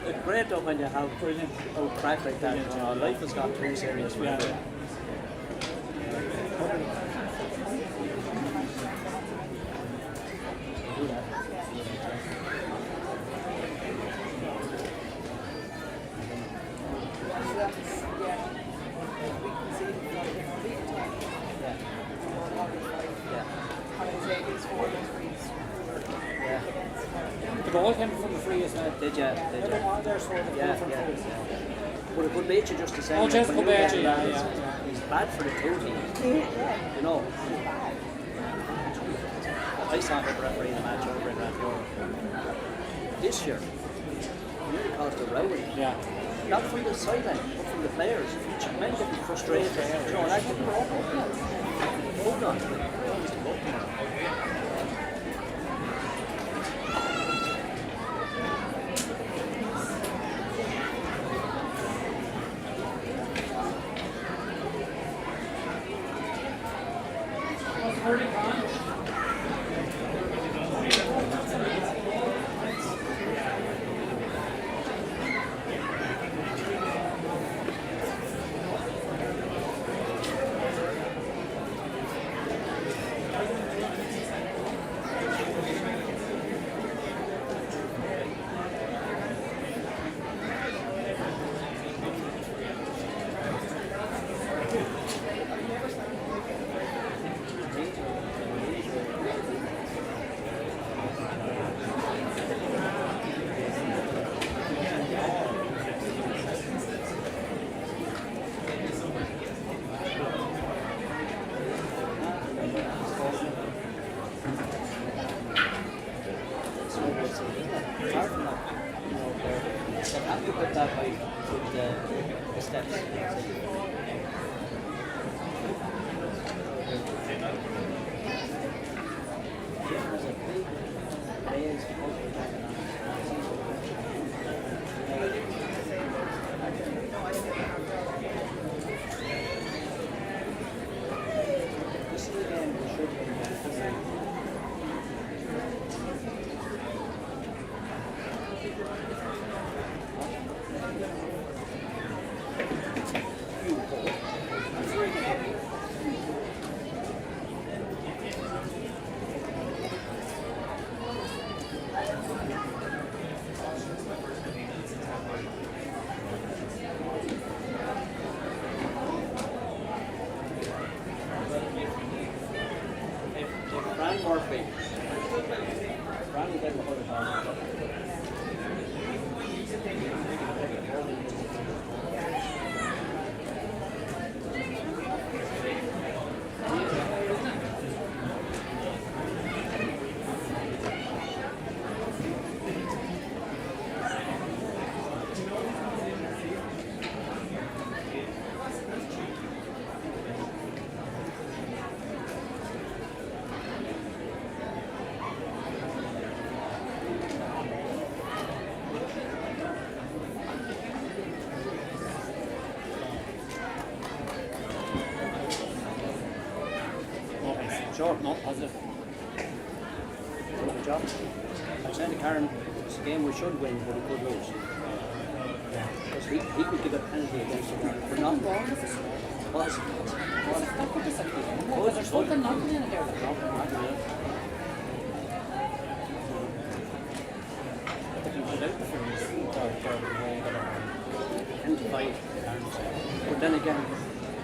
It's great though when you have a crack like that. You know, life has got too serious for you. Do that. So that's, yeah, we conceded 10. goal came from the free as well. Did you? They're sort of Yeah, from yeah, frees. yeah. But it could beat you just the same. Oh, like just when could you beat get you, that, yeah. He's bad for the two teams. You know. I saw him refereeing a match over in Rathnure this year. He nearly caused a row. Yeah. Not from the sideline, but from the players. Men getting frustrated. You know, and I think we're all hold on. Apart from that, you know, they have to put that height with the steps. There's a big raised this is again the should Fran Murphy. Fran will get the whole time. Sure, no, positive. Good job. I'm saying to Karen, it's a game we should win, but we could lose. Because he could give a penalty against the Karen for nothing. Was. There's something knocking in here. Ten to 5, but then again,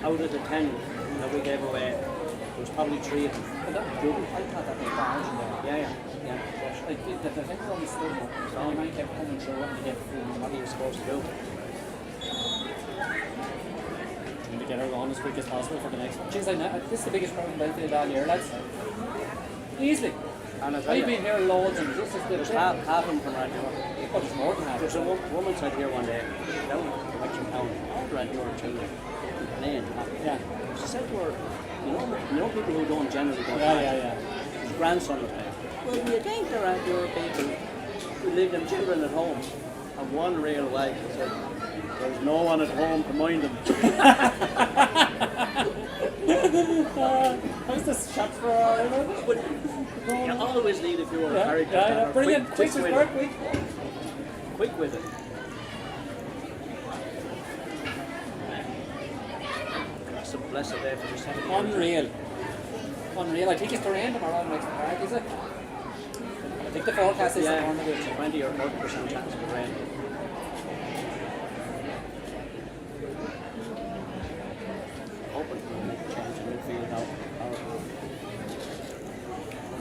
out of the 10 that we gave away, there was probably 3 of them. But that double, I thought that was barging there. Yeah. Like, the defender only stood up, so the man kept coming through and to get through What he was supposed to do. to get her on as quick as possible for the next one. Jeez, this is the biggest problem I've played all year, lads. Easily. And I tell I've you, been here loads and this is the there's half of them from Rathnure. Oh, there's more than half. There's a woman said here one day, down in town, all Rathnure too, playing. Yeah. She said to her, you know people who don't generally go Yeah. his grandson was playing. Well, do you think there are your people who leave them children at home? And one real wife said, there's no one at home to mind them. How's this shot for our But you always need a few more characters. Yeah. that are Brilliant. quick Quick to with start, it. quick. Quick with it. That's a blessed day for the 70. Unreal. I think it's the rain tomorrow in Wexford Park, is it? I think the forecast is Yeah, on the 20 or 30% chance of rain. Hoping we'll make a change in midfield now.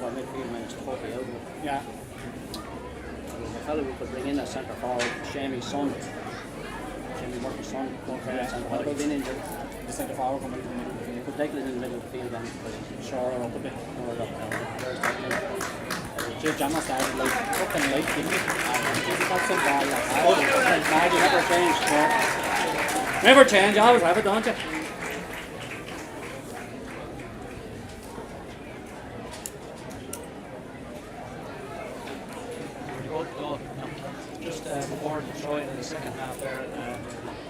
Our midfield man is totally out of it. Yeah. fellow we could bring in as centre forward, Shamey's son. Shamey Murphy's son, going for that centre forward. He's been injured. The centre forward coming in the middle of the field. Could take it in the middle of the field and shore her up a bit. Or up down. There's that. Jim Jammer started like fucking late, didn't he? That's some ball. You never change. Never change, you always have it, don't you? Just before Detroit in the second half there,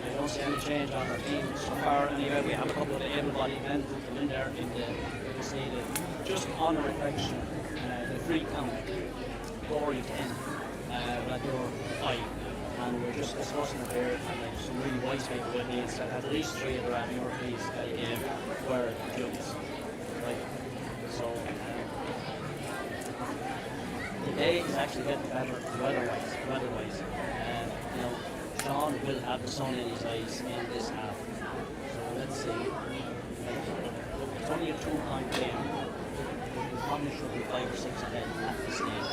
I don't see any change on our team so far. Anyway, we have a couple of able-bodied men who come in there in the season. Just on a reflection, the free count, Corey 10, Rathnure 5. And we're just discussing it here, and like some really wise people with me, that at least 3 of the Rathnure please game were jumps. Right? So, the day is actually getting better weather-wise. You know, Sean will have the sun in his eyes in this half. So let's see. It's only a 2-point game. We probably should be 5 or 6 ahead at this stage.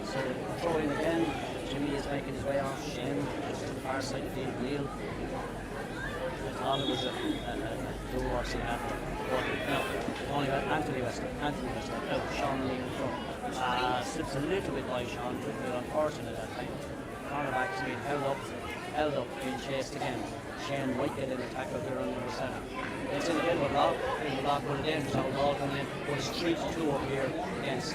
So throw in again. Jimmy is making his way off. Shane just to the far side of the field. Neil. I thought it was a dual RC after. But no, only got Anthony Wester. Out. Sean Lee in front. Slips a little bit by Sean, a bit unfortunate at that time. Cornerback's been held up, being chased again. Shane might get in a tackle there on number 7. It's in again with Lock, with a dangerous out ball coming in, but it's 3-2 up here against.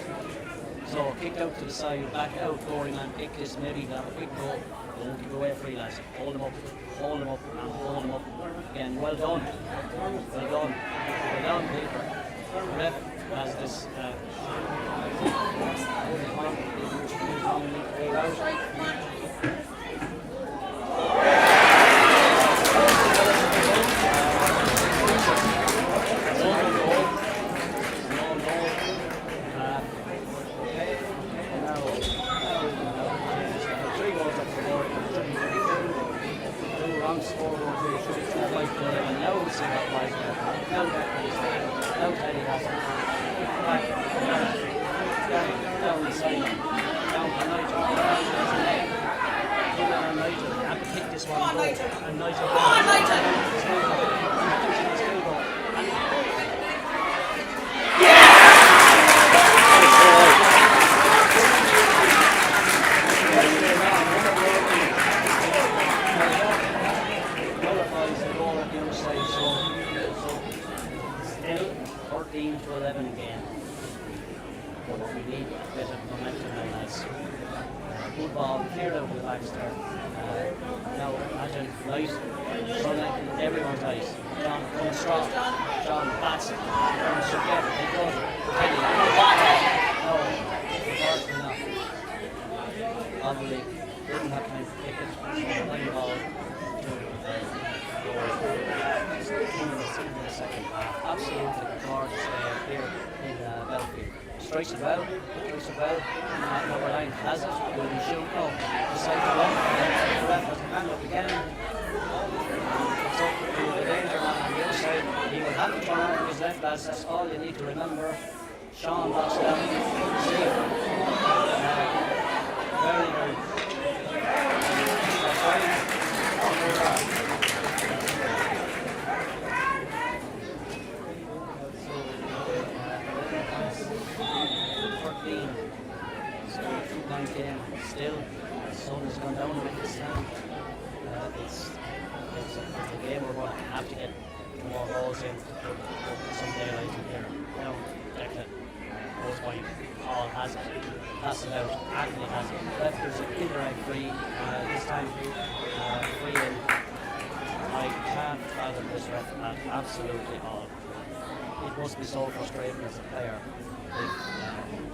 So kicked out to the side, back out, Corey man, pick this, maybe have a quick goal. Don't give away free lads. Hold them up, and hold them up. Again, well done, Peter. The ref has this strikes it well, number 9 has it, will he shoot? No, decide to run, the ref has the hand up again. So the danger man on the other side, he will have to turn on his left lads, that's all you need to remember. Sean knocks down, safe. Very, very. Game still, the sun has gone down a bit this time. It's a game we're going to have to get more balls in to put some daylight in here. Now, Declan goes wide. Paul has it. Passes out. Anthony has it. Left there's an indirect free. This time, free in. I can't fathom this ref at absolutely all. It must be so frustrating as a player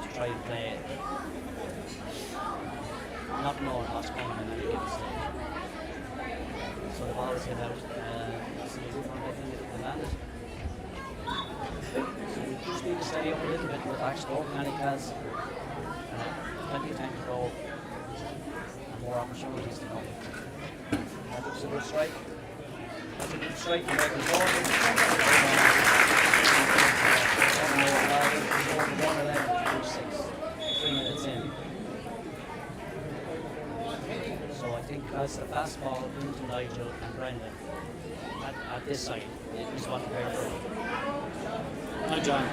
to try and play not knowing what's coming in any given stage. So the ball is hit out. See if I think it can land it. So we just need to steady up a little bit with backstop. Manny has plenty of time to go and more opportunities to come. That looks a good strike. That's a good strike to make the ball. 1-11, 6. 3 minutes in. Nigel and Brendan at this side is what they're here for. Hi, John.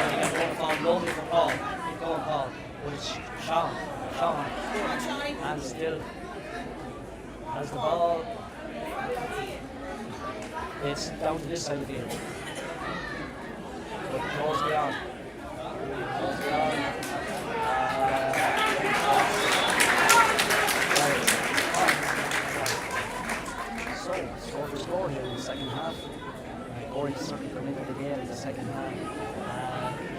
Again, going forward, lonely for Paul. Keep going, Paul. But it's Sean. And still has the ball. It's down to this side of the field. But it goes beyond. So for score here in the second half. Corey certainly committed the game in the second half.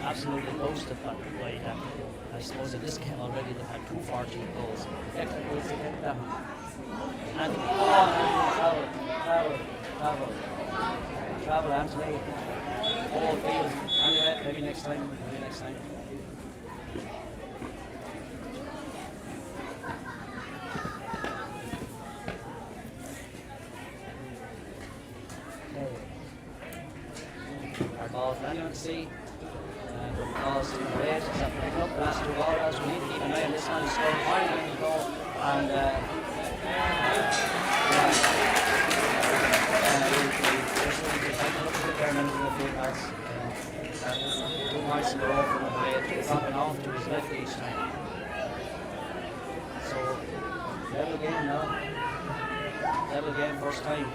Absolutely boasted by that. I suppose in this game already they've had 2 fortunate goals. Excellent goals to get them. And travel, Anthony. Oh, field. Anyway, maybe next time. Our ball for anyone to see. Good balls to the race. It's up picking up. Last 2 balls. We need to keep an eye on this one. He's scoring finally goal. And too nice in the row from the way, dropping off to his left each time. So, level game now. Level game first time.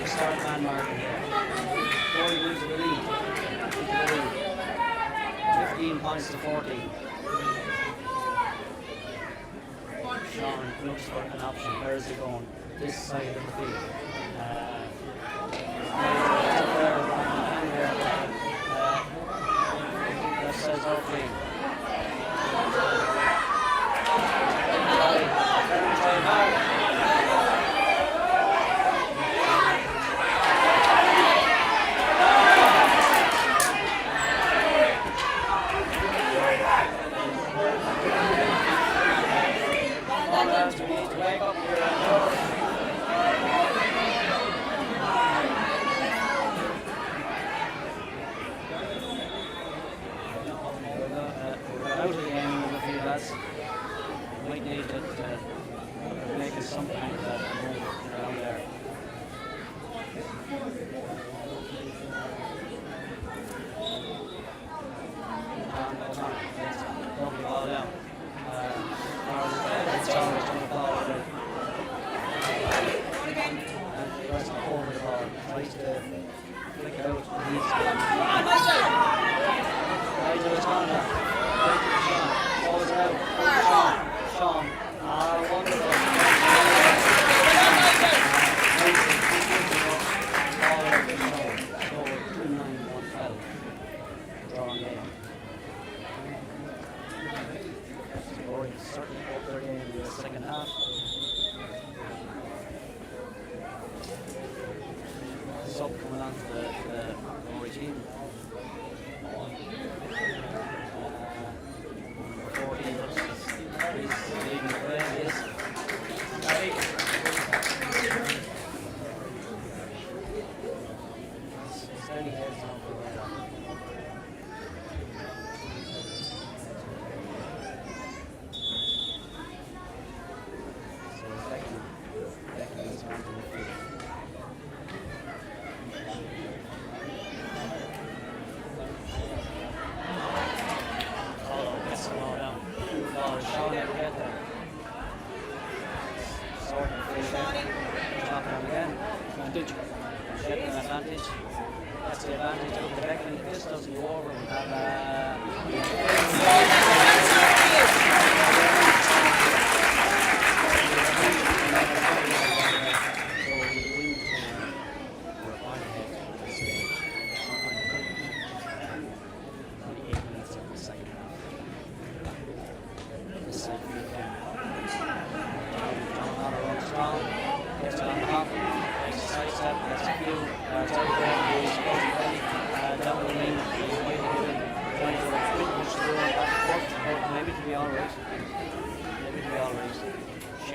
Start man marking here. Corey moves to the lead. 15 points to 14. Sean looks for an option. Where is he going? This side of the field. That says okay.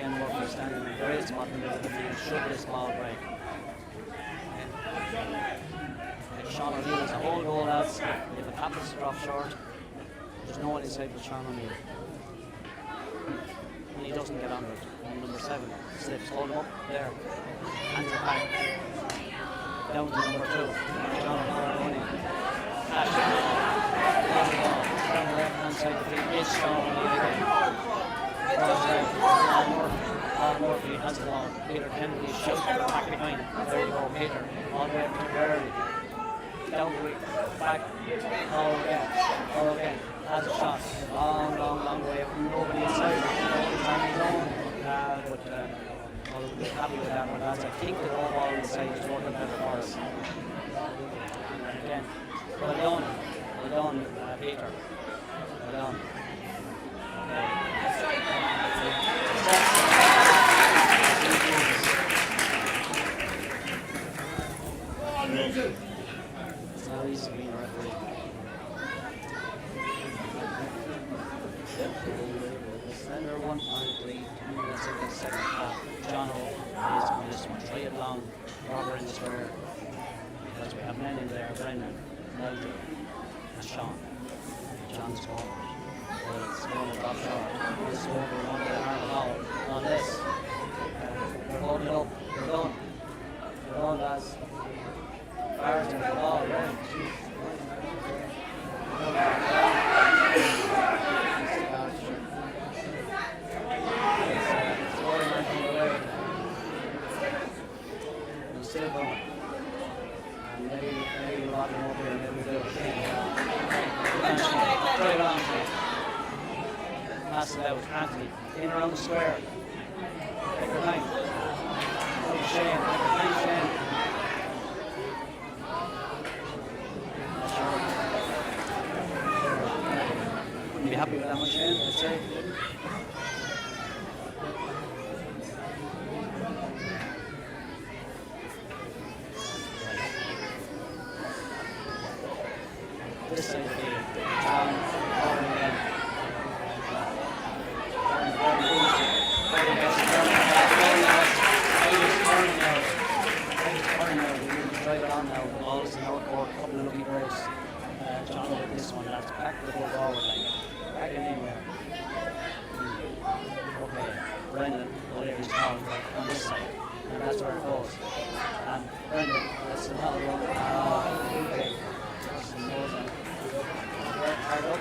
Shane Murphy standing in a great spot in the middle of the field, should this ball break. And Sean O'Neill has a whole goal, lads. If it happens to drop short, there's no one inside but Sean O'Neill. And he doesn't get under it. And number 7 slips, hold him up there. Hands it back. Down to number 2. John O'Neill. Flash. Down the left hand side of the field. It's Sean O'Neill again. Murphy has the ball. Peter Kennedy shoots back behind. There you go, Peter. All the way up to Gurley. Down the back. All again. Has a shot. Long way up. Nobody inside. Nobody's on his own. But I'll be happy with that one, lads. I think the low ball inside is working better for us. And again, well done, Peter. Well done. It's not easy being a referee. Slender 1 point lead, 2 minutes in the second half. John O is on this one. Try it long, Robert in the square. Because we have men in there, Brendan, Melton, and Sean. John's forward. Well, it's going to drop short. This one we're going to get our foul on this. We're holding it up. We're done. We're done, lads. Fires to the ball, right? Still going. And maybe we'll lock him up here and maybe we'll do it again. Try it on. Pass it out. Anthony. In around the square. Take your time. Shane. Shane. Wouldn't be happy with that one, Shane, I'd say. This side of the field. John Warren again. Drive it on now. The ball is in our court. A couple of lucky breaks. John with this one. That's back to the ball forward line. Back in there. Okay. Brendan, O'Leary's foul on this side. And that's where it goes. And Brendan, that's another one. Okay. Hard up.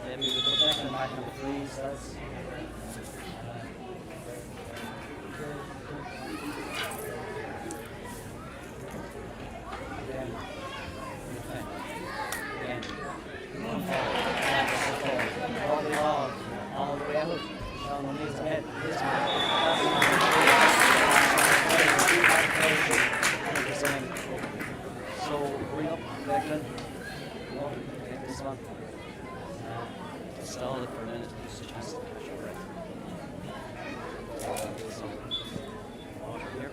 Maybe we put that in the back on the freeze. That's again. All the way out. Sean O'Neill's ahead. This one. So bring up Declan. Take this one. Stall it for a minute. Just a chance to catch your breath. So, water here.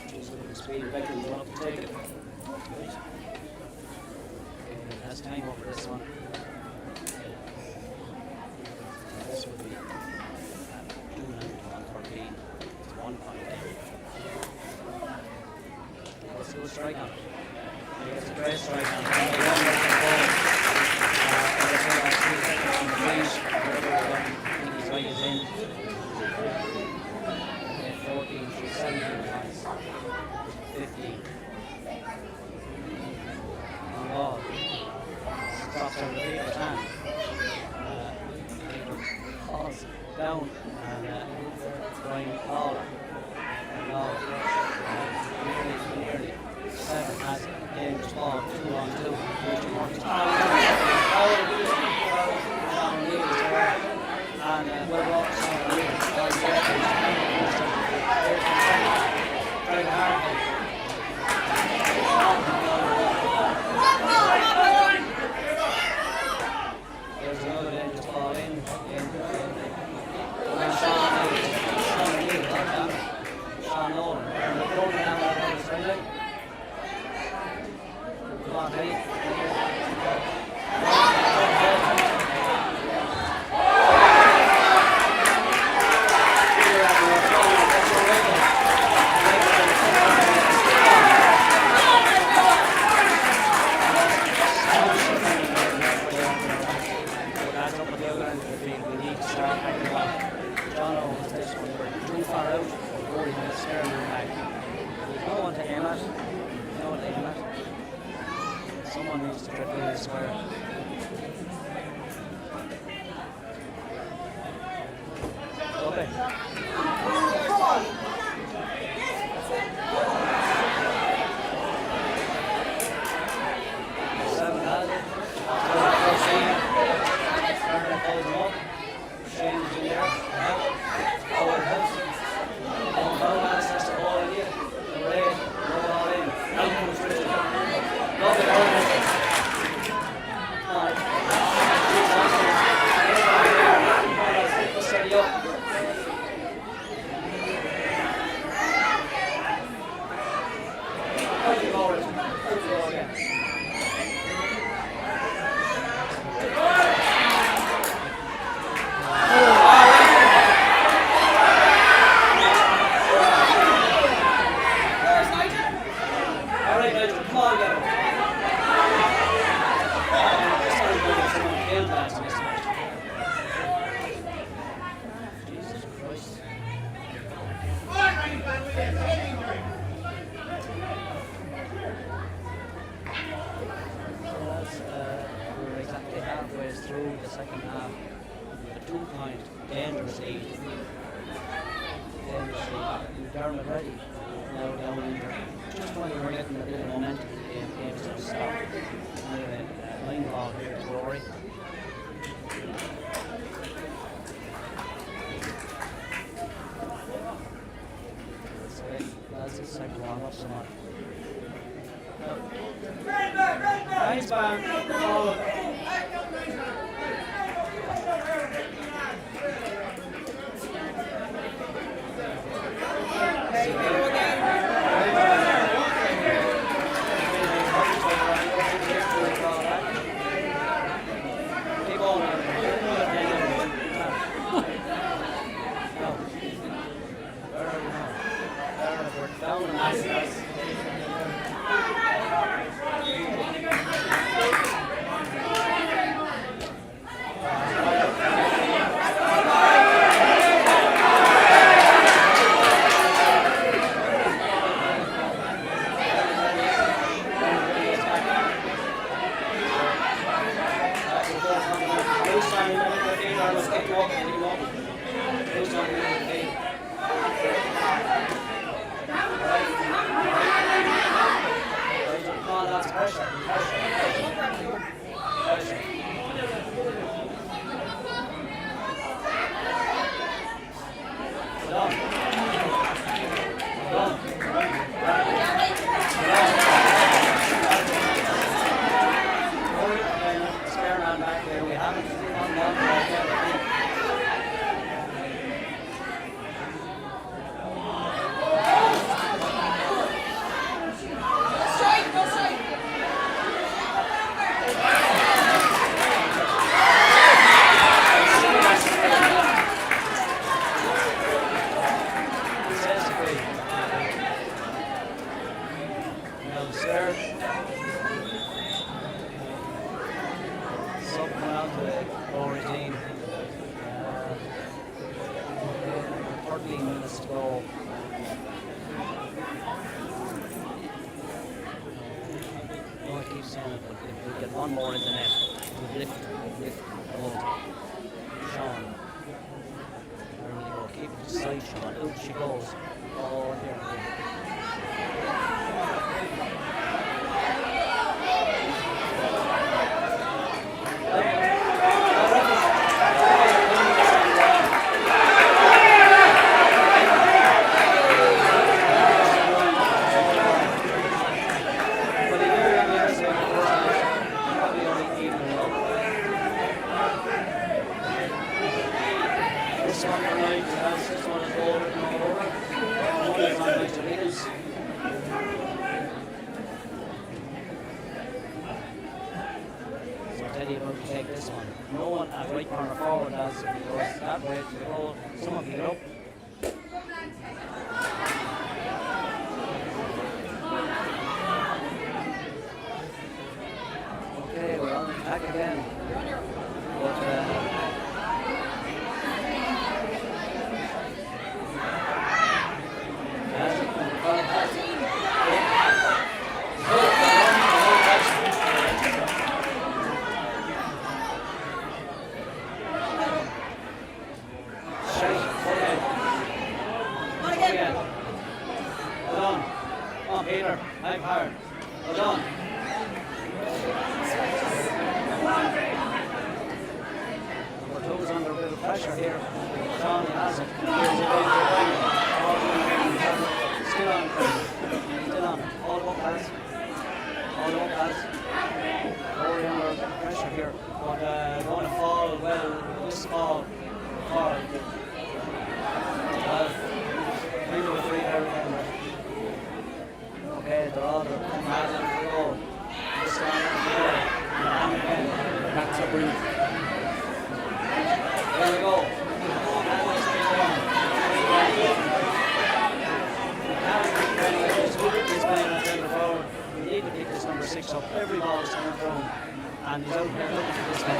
Just with the speed, Declan's up to take it. Right. It has time over this one. This would be 2 minutes on 13. It's 1 point. Let's do a strike on it. He gets a great strike on it. He's right is in. 14, 17 points. 15. On the ball. Drops over the Peter's hand. Peter falls down and going Lawler. Nearly 7 has Davis ball, 2 on 2. Richard Morton's and we're off Sean O'Neill. Trying to hard. There's another dangerous ball in. Sean O'Neill, Sean Nolan. They're going down that way. Come on, Eddie. start hanging on. John owns this one. We're too far out. We're going to spare him back. There's no one to aim at. No one to aim at. Someone needs to dribble in the square. Okay. Seven has it. Starting to close them up. Shane's in there. Over the house. Don't foul man, that's the ball in you. Number 8, roll it all in. Out comes Tristan. Love it, all in. Steady up. Out you go, Richard. Out you go again. Alright, Nigel, come on, get him. Sorry, but someone killed that in this match. Jesus Christ. We're exactly halfway through the second half. A 2-point dangerous lead. Dermot ready. Now down in there. Just when we were getting a bit of momentum in the game sort of stopped. Anyway, line ball here to Rory. That's it. That's the second warm up some more. Nice bang. Oh. Hang hard. Well done. Number 2 is under a bit of pressure here. John has it. Here's a still on. Still on. All up pass. All up pass. Already under pressure here. But going to fall well. This fall. Hard. Kind of a free there again. Okay, they're all mad for goal. This time, and again. That's a brilliant. There we go. He's playing at centre forward. We need to pick this number 6 up. Every ball is coming through. And he's out there looking for this guy.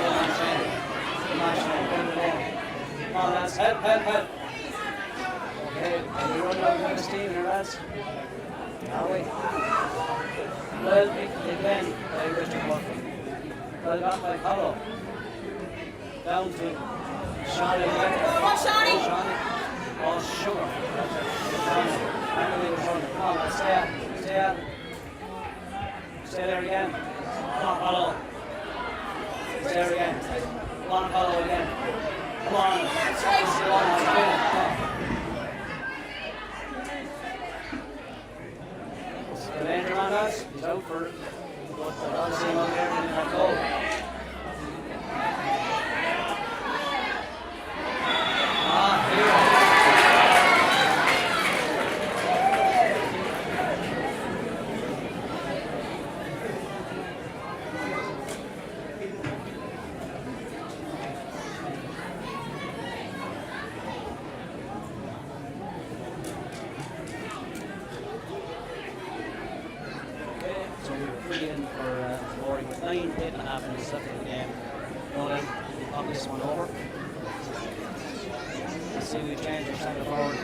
Come on, lads. Help. Okay, are we running out of this team here, lads? Are we? Well picked again by Richard Murphy. Well got by Hollow. Down to Shawnee. Come on, Shawnee! Oh, sugar. Anyway, come on, let's stay up. Stay there again. Come on, Hollow. Stay there again. Come on, Hollow again. Come on. Come on. The danger on us. He's out for it. But I don't see him out there in that goal. So we're free in for Rory with 9, 8.5 minutes left in the game. Nolan will pop this one over. Let's see we change our centre forward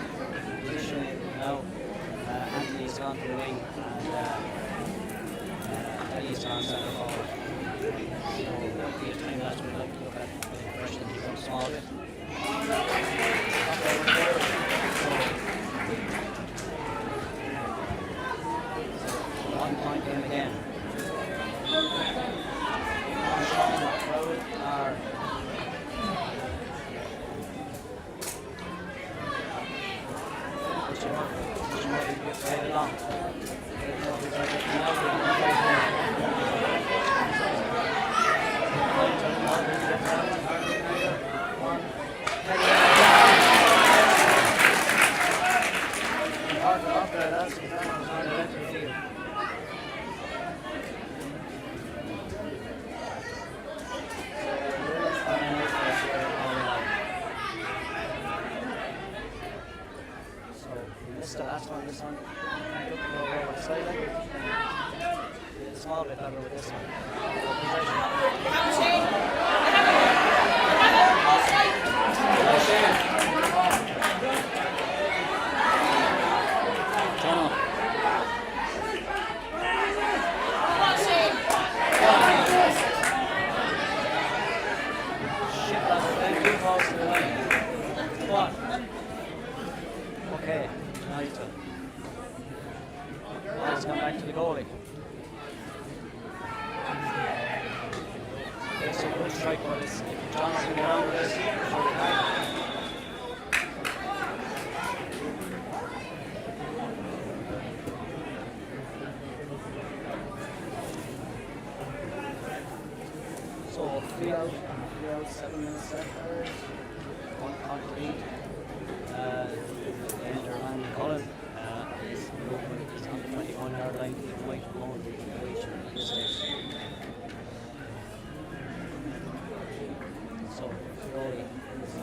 position now. Anthony's gone to the wing and Eddie's gone centre forward. So that'll be a time that we'd like to look at the pressure that becomes small bit. One point game again. The last one, this one. Looking over slightly. A small bit better with this one. Shit, that's playing 2 balls to the line. Come on. Okay. Nice one. Let's come back to the goalie. It's a good strike, but if John's going to get on with this, sure back. So 3 out, 7 minutes left. 1 complete. Enter Randy Cullen is on the 21-yard line. He might go on the reach at this stage. So, Rory is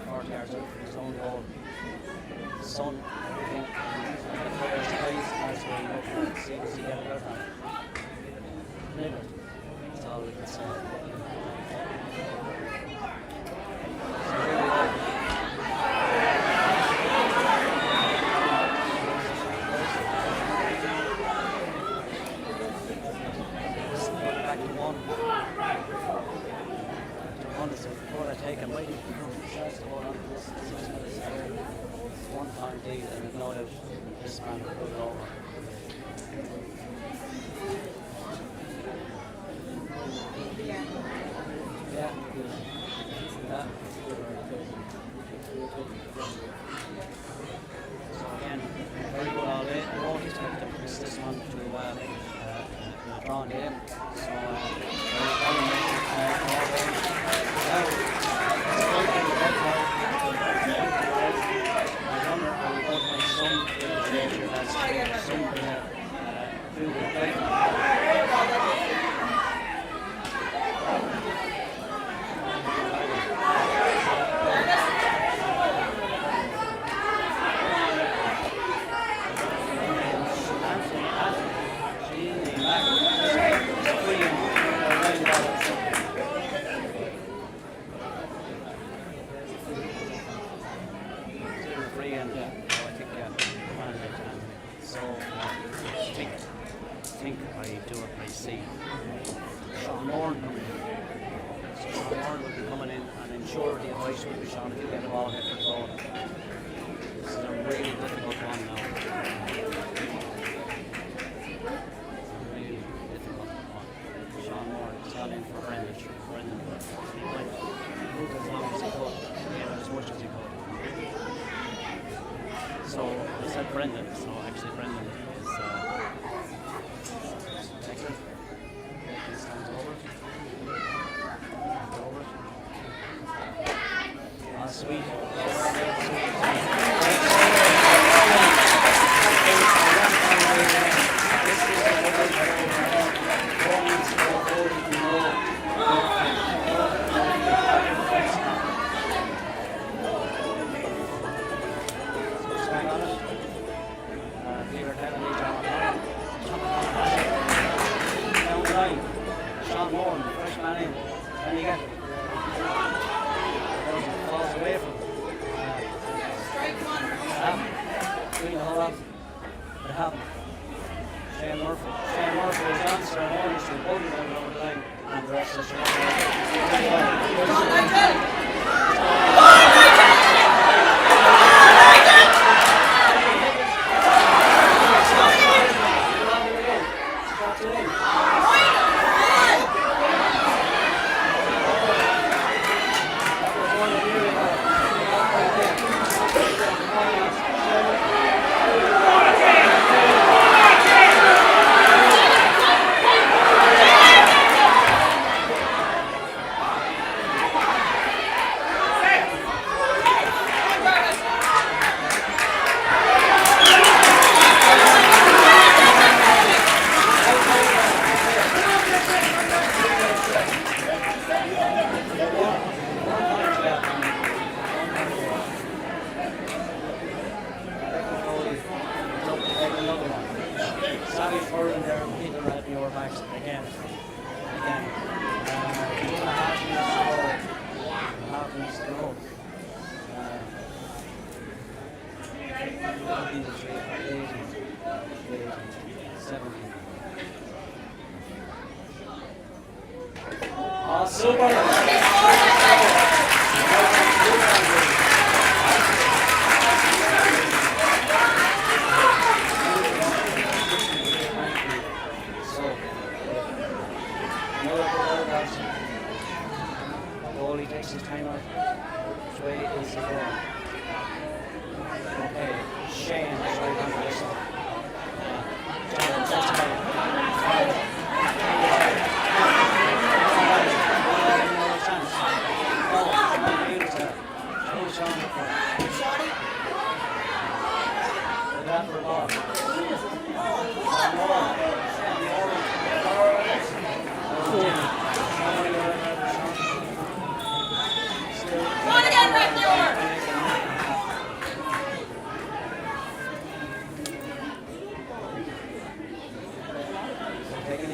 40 yards out from his own goal. Son, I think, the player's eyes as we look and see does he get it out on. That's all we can say. taken right shots to hold on to this 6 minutes there. One time lead and no doubt this man will put it over. Yeah. Yeah. So again, very good all day. I won't expect to miss this one to a drawn game. So very dominant all day. I wonder how we both make some indication that some do the play. Taking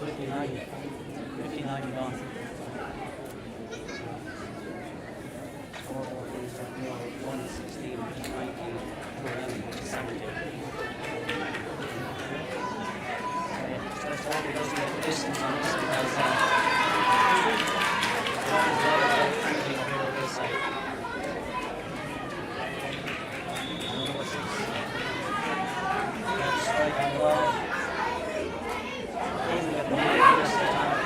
It's 59. 59 gone. 4, 116, 19, 11, 17. Just hope he doesn't get the distance on this because anything over here on this side. Number 6. Strike on the wall. Doesn't get the money this time,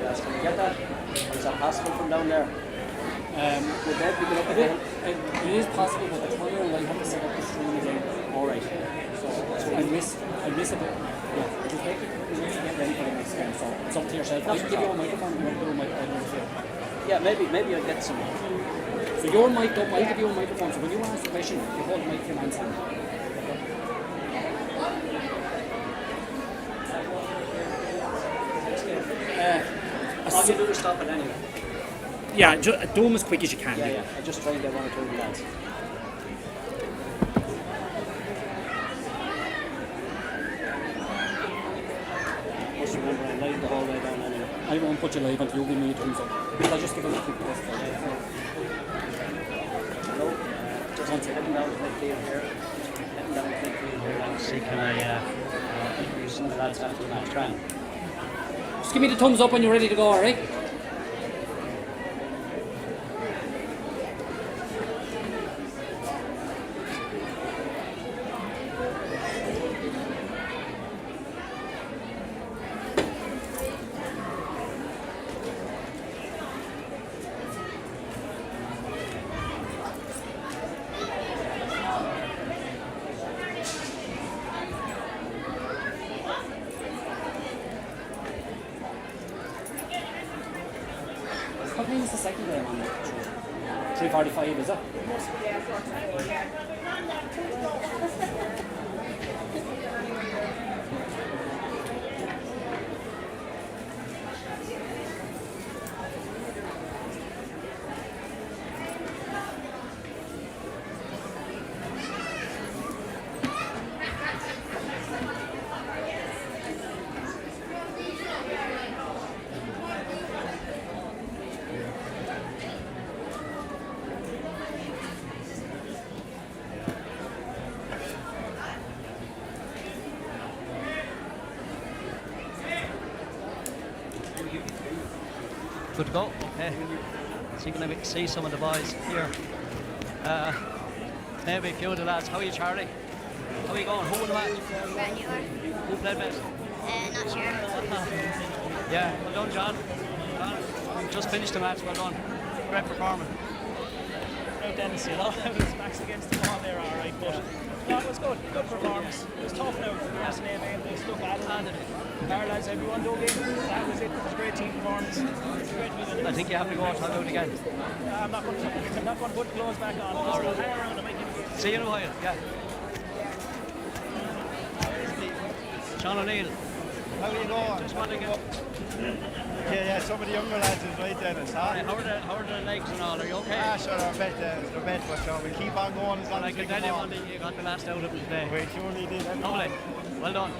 lads. Can we get that? Or is that possible from down there? Would that be good up again? It is possible, but the tunnel will have to set up the stream again. Alright. So I miss a bit. Yeah, it'll take it. We need to get ready for the next game, so it's up to yourself. I can give you a microphone if you want to do a microphone. Yeah, maybe I'll get some. So you're mic'd up, I'll give you a microphone, so when you ask the question, you hold the mic to your man's hand. All you do is stop it anyway. Yeah, do them as quick as you can. Yeah. I just try and get one or two of the lads. Just remember, I'm live the whole way down anyway. I won't put you live until you give me a thumbs up. I'll just give them a quick test. Hello. Just heading down to midfield here. Heading down to midfield here now. See, can I introduce some of the lads after the match? Try and. Just give me the thumbs up when you're ready to go, alright? What time is the second game on? 3:45, is it? Good to go. Okay. So you can see some of the boys here. Maybe a few of the lads. How are you, Charlie? How are you going? Who won the match? Rathnure. Who played best? Not sure. Yeah, well done, John. Just finished the match. Well done. Great performance. No, Dennis, you know, it was backs against the wall there, all right, but no, it was good. Good performance. It was tough now. Yes, they stuck at it. Our lads, everyone dug in. That was it. It was a great team performance. It was great to be with I think you have to go out and again. I'm not going to put clothes back on. All right. Hang around and make it. See you in a while. Yeah. Sean O'Neill. How are you going? Just want to get. Yeah, some of the younger lads is right, Dennis. Huh? How are the legs and all? Are you okay? Sure, they're better, but so we keep on going as long I as we can can tell on. you got the last out of it today. We surely did. Lovely. Well done.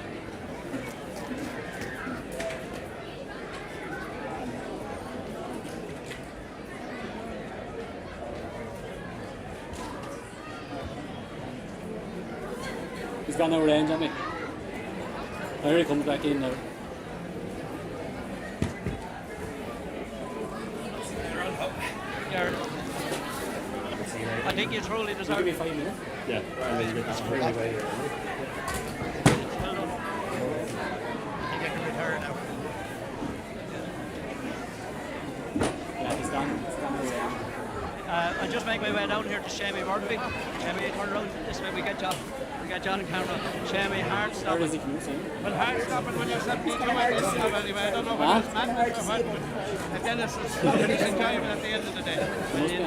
He's got no range on me. Here he comes back in now. I think you truly Give deserve me it. 5 minutes. Yeah. Well done. I think I can retire now. Yeah, he's gone. He's gone away. I just make my way down here to Shamey Murphy. Shamey, turn around this way. We get John on camera. Shamey, hard Where stop. does he come in? Well, hard stopping when you're 72 like this now anyway. I don't know whether it's madness or what, but Dennis is finished enjoyment at the end of the day.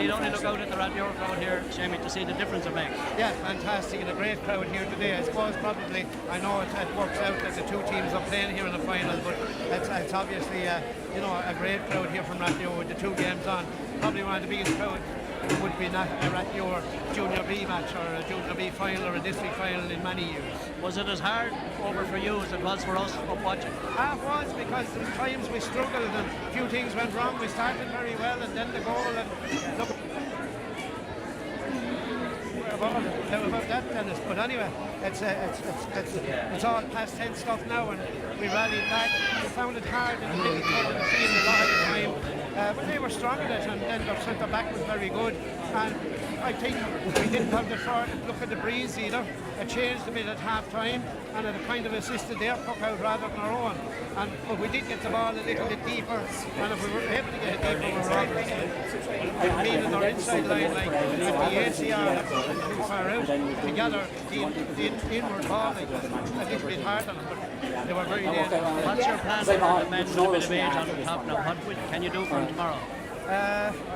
You only look out at the Rathnure crowd here, Shamey, to see the difference it makes. Yeah, fantastic, and a great crowd here today. I suppose probably, I know it works out that the two teams are playing here in the final, but it's obviously a great crowd here from Rathnure with the two games on. Probably one of the biggest crowds would be not a Rathnure Junior B match or a Junior B final or a district final in many years. Was it as hard over for you as it was for us up watching? It was, because there was times we struggled and a few things went wrong. We started very well and then the goal and look about that, Dennis. But anyway, it's all past tense stuff now, and we rallied back. We found it hard in the middle of the field a lot of the time. but they were strong in it, and then their centre back was very good. And I think we didn't have the short look at the breeze either. It changed a bit at half time, and it kind of assisted their puck out rather than our own. But we did get the ball a little bit deeper, and if we were able to get it deeper, we were on being in our inside line, like with the ACR too far out, together the inward ball like, was a little bit hard on them, but they were very dangerous. What's your plan for the men with a bit of age on the top now? What can you do for them tomorrow?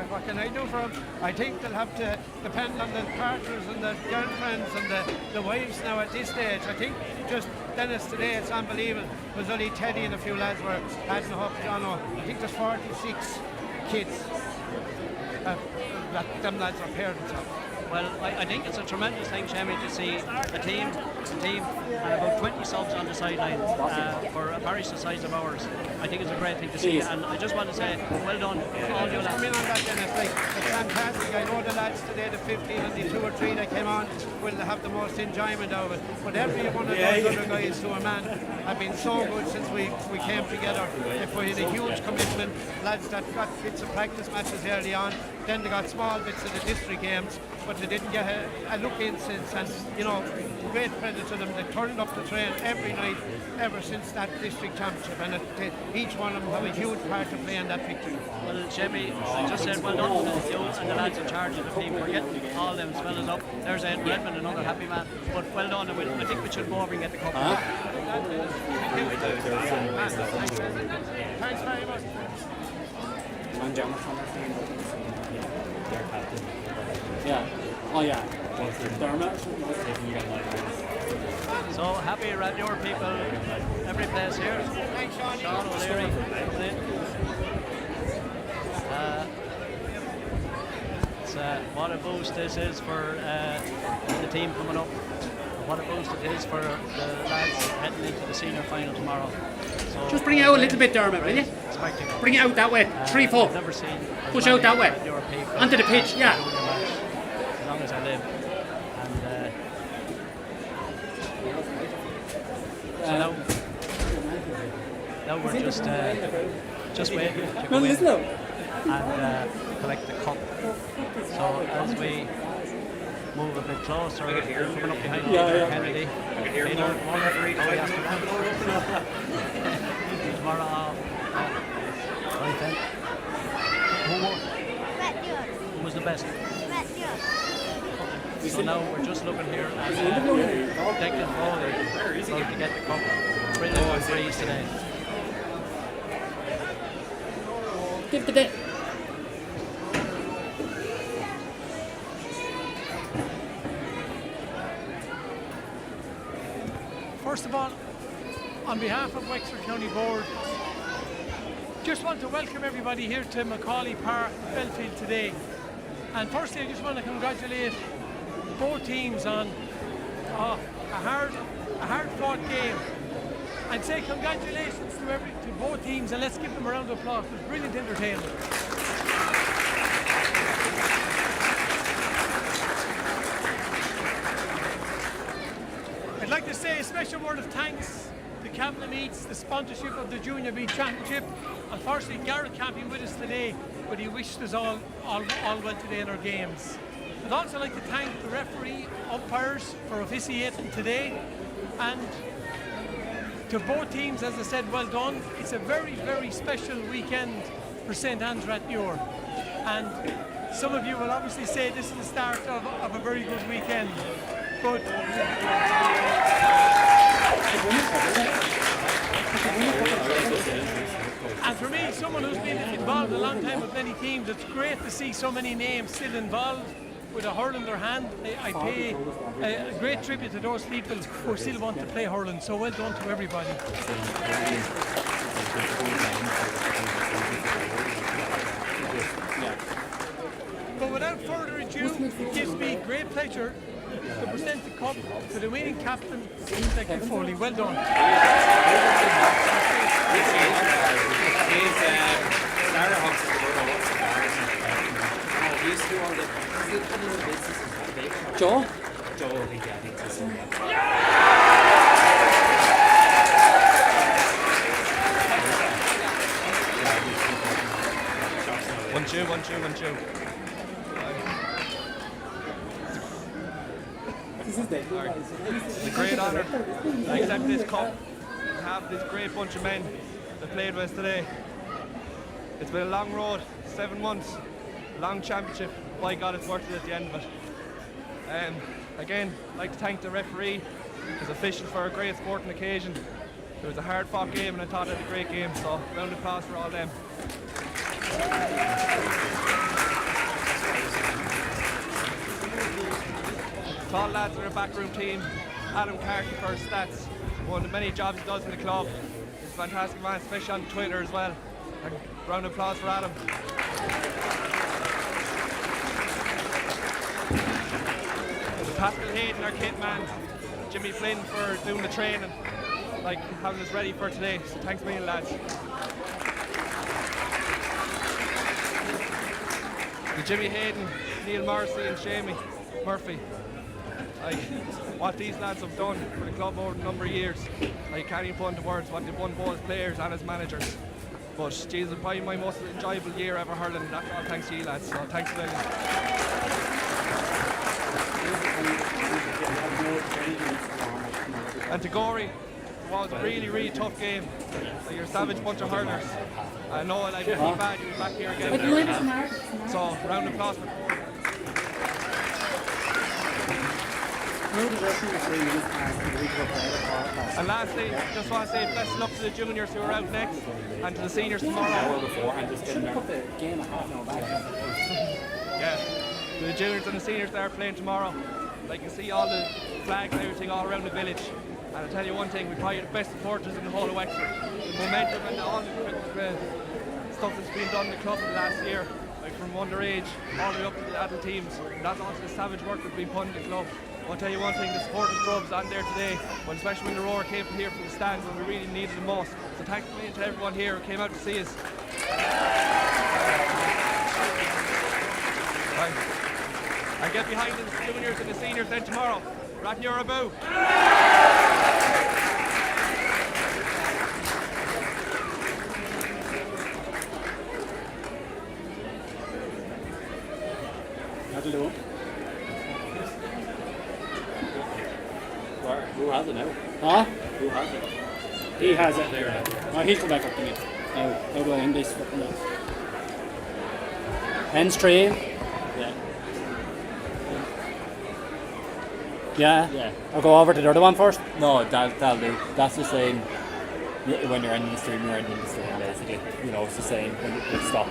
What can I do for them? I think they'll have to depend on the partners and the girlfriends and the wives now at this stage. I think just Dennis today, it's unbelievable. It was only Teddy and a few lads were adding up. I think there's 46 kids that them lads are parents of. Well, I think it's a tremendous thing, Shammy, to see a team and about 20 subs on the sideline for a parish the size of ours. I think it's a great thing to see, and I just want to say, well done, all you lads. Come in on that, Dennis. It's fantastic. I know the lads today, the 15 and the 2 or 3 that came on, will have the most enjoyment out of it. But every one of those other guys to a man have been so good since we came together. If we had a huge commitment, lads that got bits of practice matches early on, then they got small bits of the district games, but they didn't get a look in since, and great credit to them. They turned up the train every night ever since that district championship, and each one of them have a huge part to play in that victory. Well, Jimmy, I just said well done to you and the lads in charge of the team for getting all them fellas up. There's Ed Redmond, another happy man, but well done, and I think we should go over and get the cup. Thanks very much. Yeah. Oh yeah. So happy Rathnure people, every place here. Thanks, Sean. Sean O'Leary coming in. What a boost this is for the team coming up. What a boost it is for the lads heading into the senior final tomorrow. So, just bring it out a little bit, Dermot, will you? Spectacle. Bring it out that way. 3-4. I've never seen push out that way. Onto the pitch, yeah. As long as I live. And so now we're just waiting to go in and collect the cup. So as we move a bit closer, coming up behind Peter Kennedy. Peter, tomorrow. Right then. Who was the best? So now we're just looking here at Declan Foley about to get the cup. Brilliant freeze today. Give the day. First of all, on behalf of Wexford County Board, just want to welcome everybody here to Macaulay Park, Belfield today. And firstly, I just want to congratulate both teams on a hard-fought game, and say congratulations to both teams, and let's give them a round of applause. It was brilliant entertainment. I'd like to say a special word of thanks to Cabinet Meets, the sponsorship of the Junior B Championship. Unfortunately, Garrett can't be with us today, but he wished us all well today in our games. I'd also like to thank the referee, umpires for officiating today, and to both teams, as I said, well done. It's a very, very special weekend for St. Anne's Rathnure, and some of you will obviously say this is the start of a very good weekend. But and for me, someone who's been involved a long time with many teams, it's great to see so many names still involved with a hurl in their hand. I pay a great tribute to those people who still want to play hurling, so well done to everybody. But without further ado, it gives me great pleasure to present the cup to the winning captain, Declan Foley. Well done. Joe? 1-2. It's a great honour to accept this cup and have this great bunch of men that played with us today. It's been a long road, 7 months, long championship. By God, it's worth it at the end of it. Again, I'd like to thank the referee, his officials for a great sporting occasion. It was a hard-fought game and I thought it was a great game, so round of applause for all them. Tall lads in our backroom team, Adam Carty for his stats, one of the many jobs he does in the club. He's a fantastic man, especially on Twitter as well. And round of applause for Adam. Pascal Hayden, our kit man, Jimmy Flynn for doing the training, like having us ready for today. So thanks a million, lads. To Jimmy Hayden, Neil Morrissey and Shamey Murphy. Like, what these lads have done for the club over a number of years, I can't even put into words what they've won both as players and as managers. But Jesus, probably my most enjoyable year ever hurling, and that's all thanks to you lads, so thanks a million. And to Gory, it was a really tough game. Like, you're a savage bunch of hurlers. I know like if you're bad, you'll be back here again. So round of applause for Gory. And lastly, just want to say best of luck to the juniors who are out next and to the seniors tomorrow. Yeah, to the juniors and the seniors that are playing tomorrow. Like, you see all the flags and everything all around the village. And I'll tell you one thing, we probably the best supporters in the whole of Wexford. The momentum and all the stuff that's been done in the club in the last year, like from underage all the way up to the adult teams. That's also the savage work that's been put in the club. I'll tell you one thing, the supporters drove on there today, but especially when the roar came from here from the stands when we really needed it most. So thanks a million to everyone here who came out to see us. Right. And get behind the juniors and the seniors then tomorrow. Rathnure about. That'll do. Who has it now? Huh? Who has it? He has it. Oh, he'll come back up to me. How do I end this fucking now? End stream. Yeah. Yeah. I'll go over to the other one first. No, that'll do. That's the same. When you're ending the stream, you're ending the stream basically. You know, it's the same when you stop.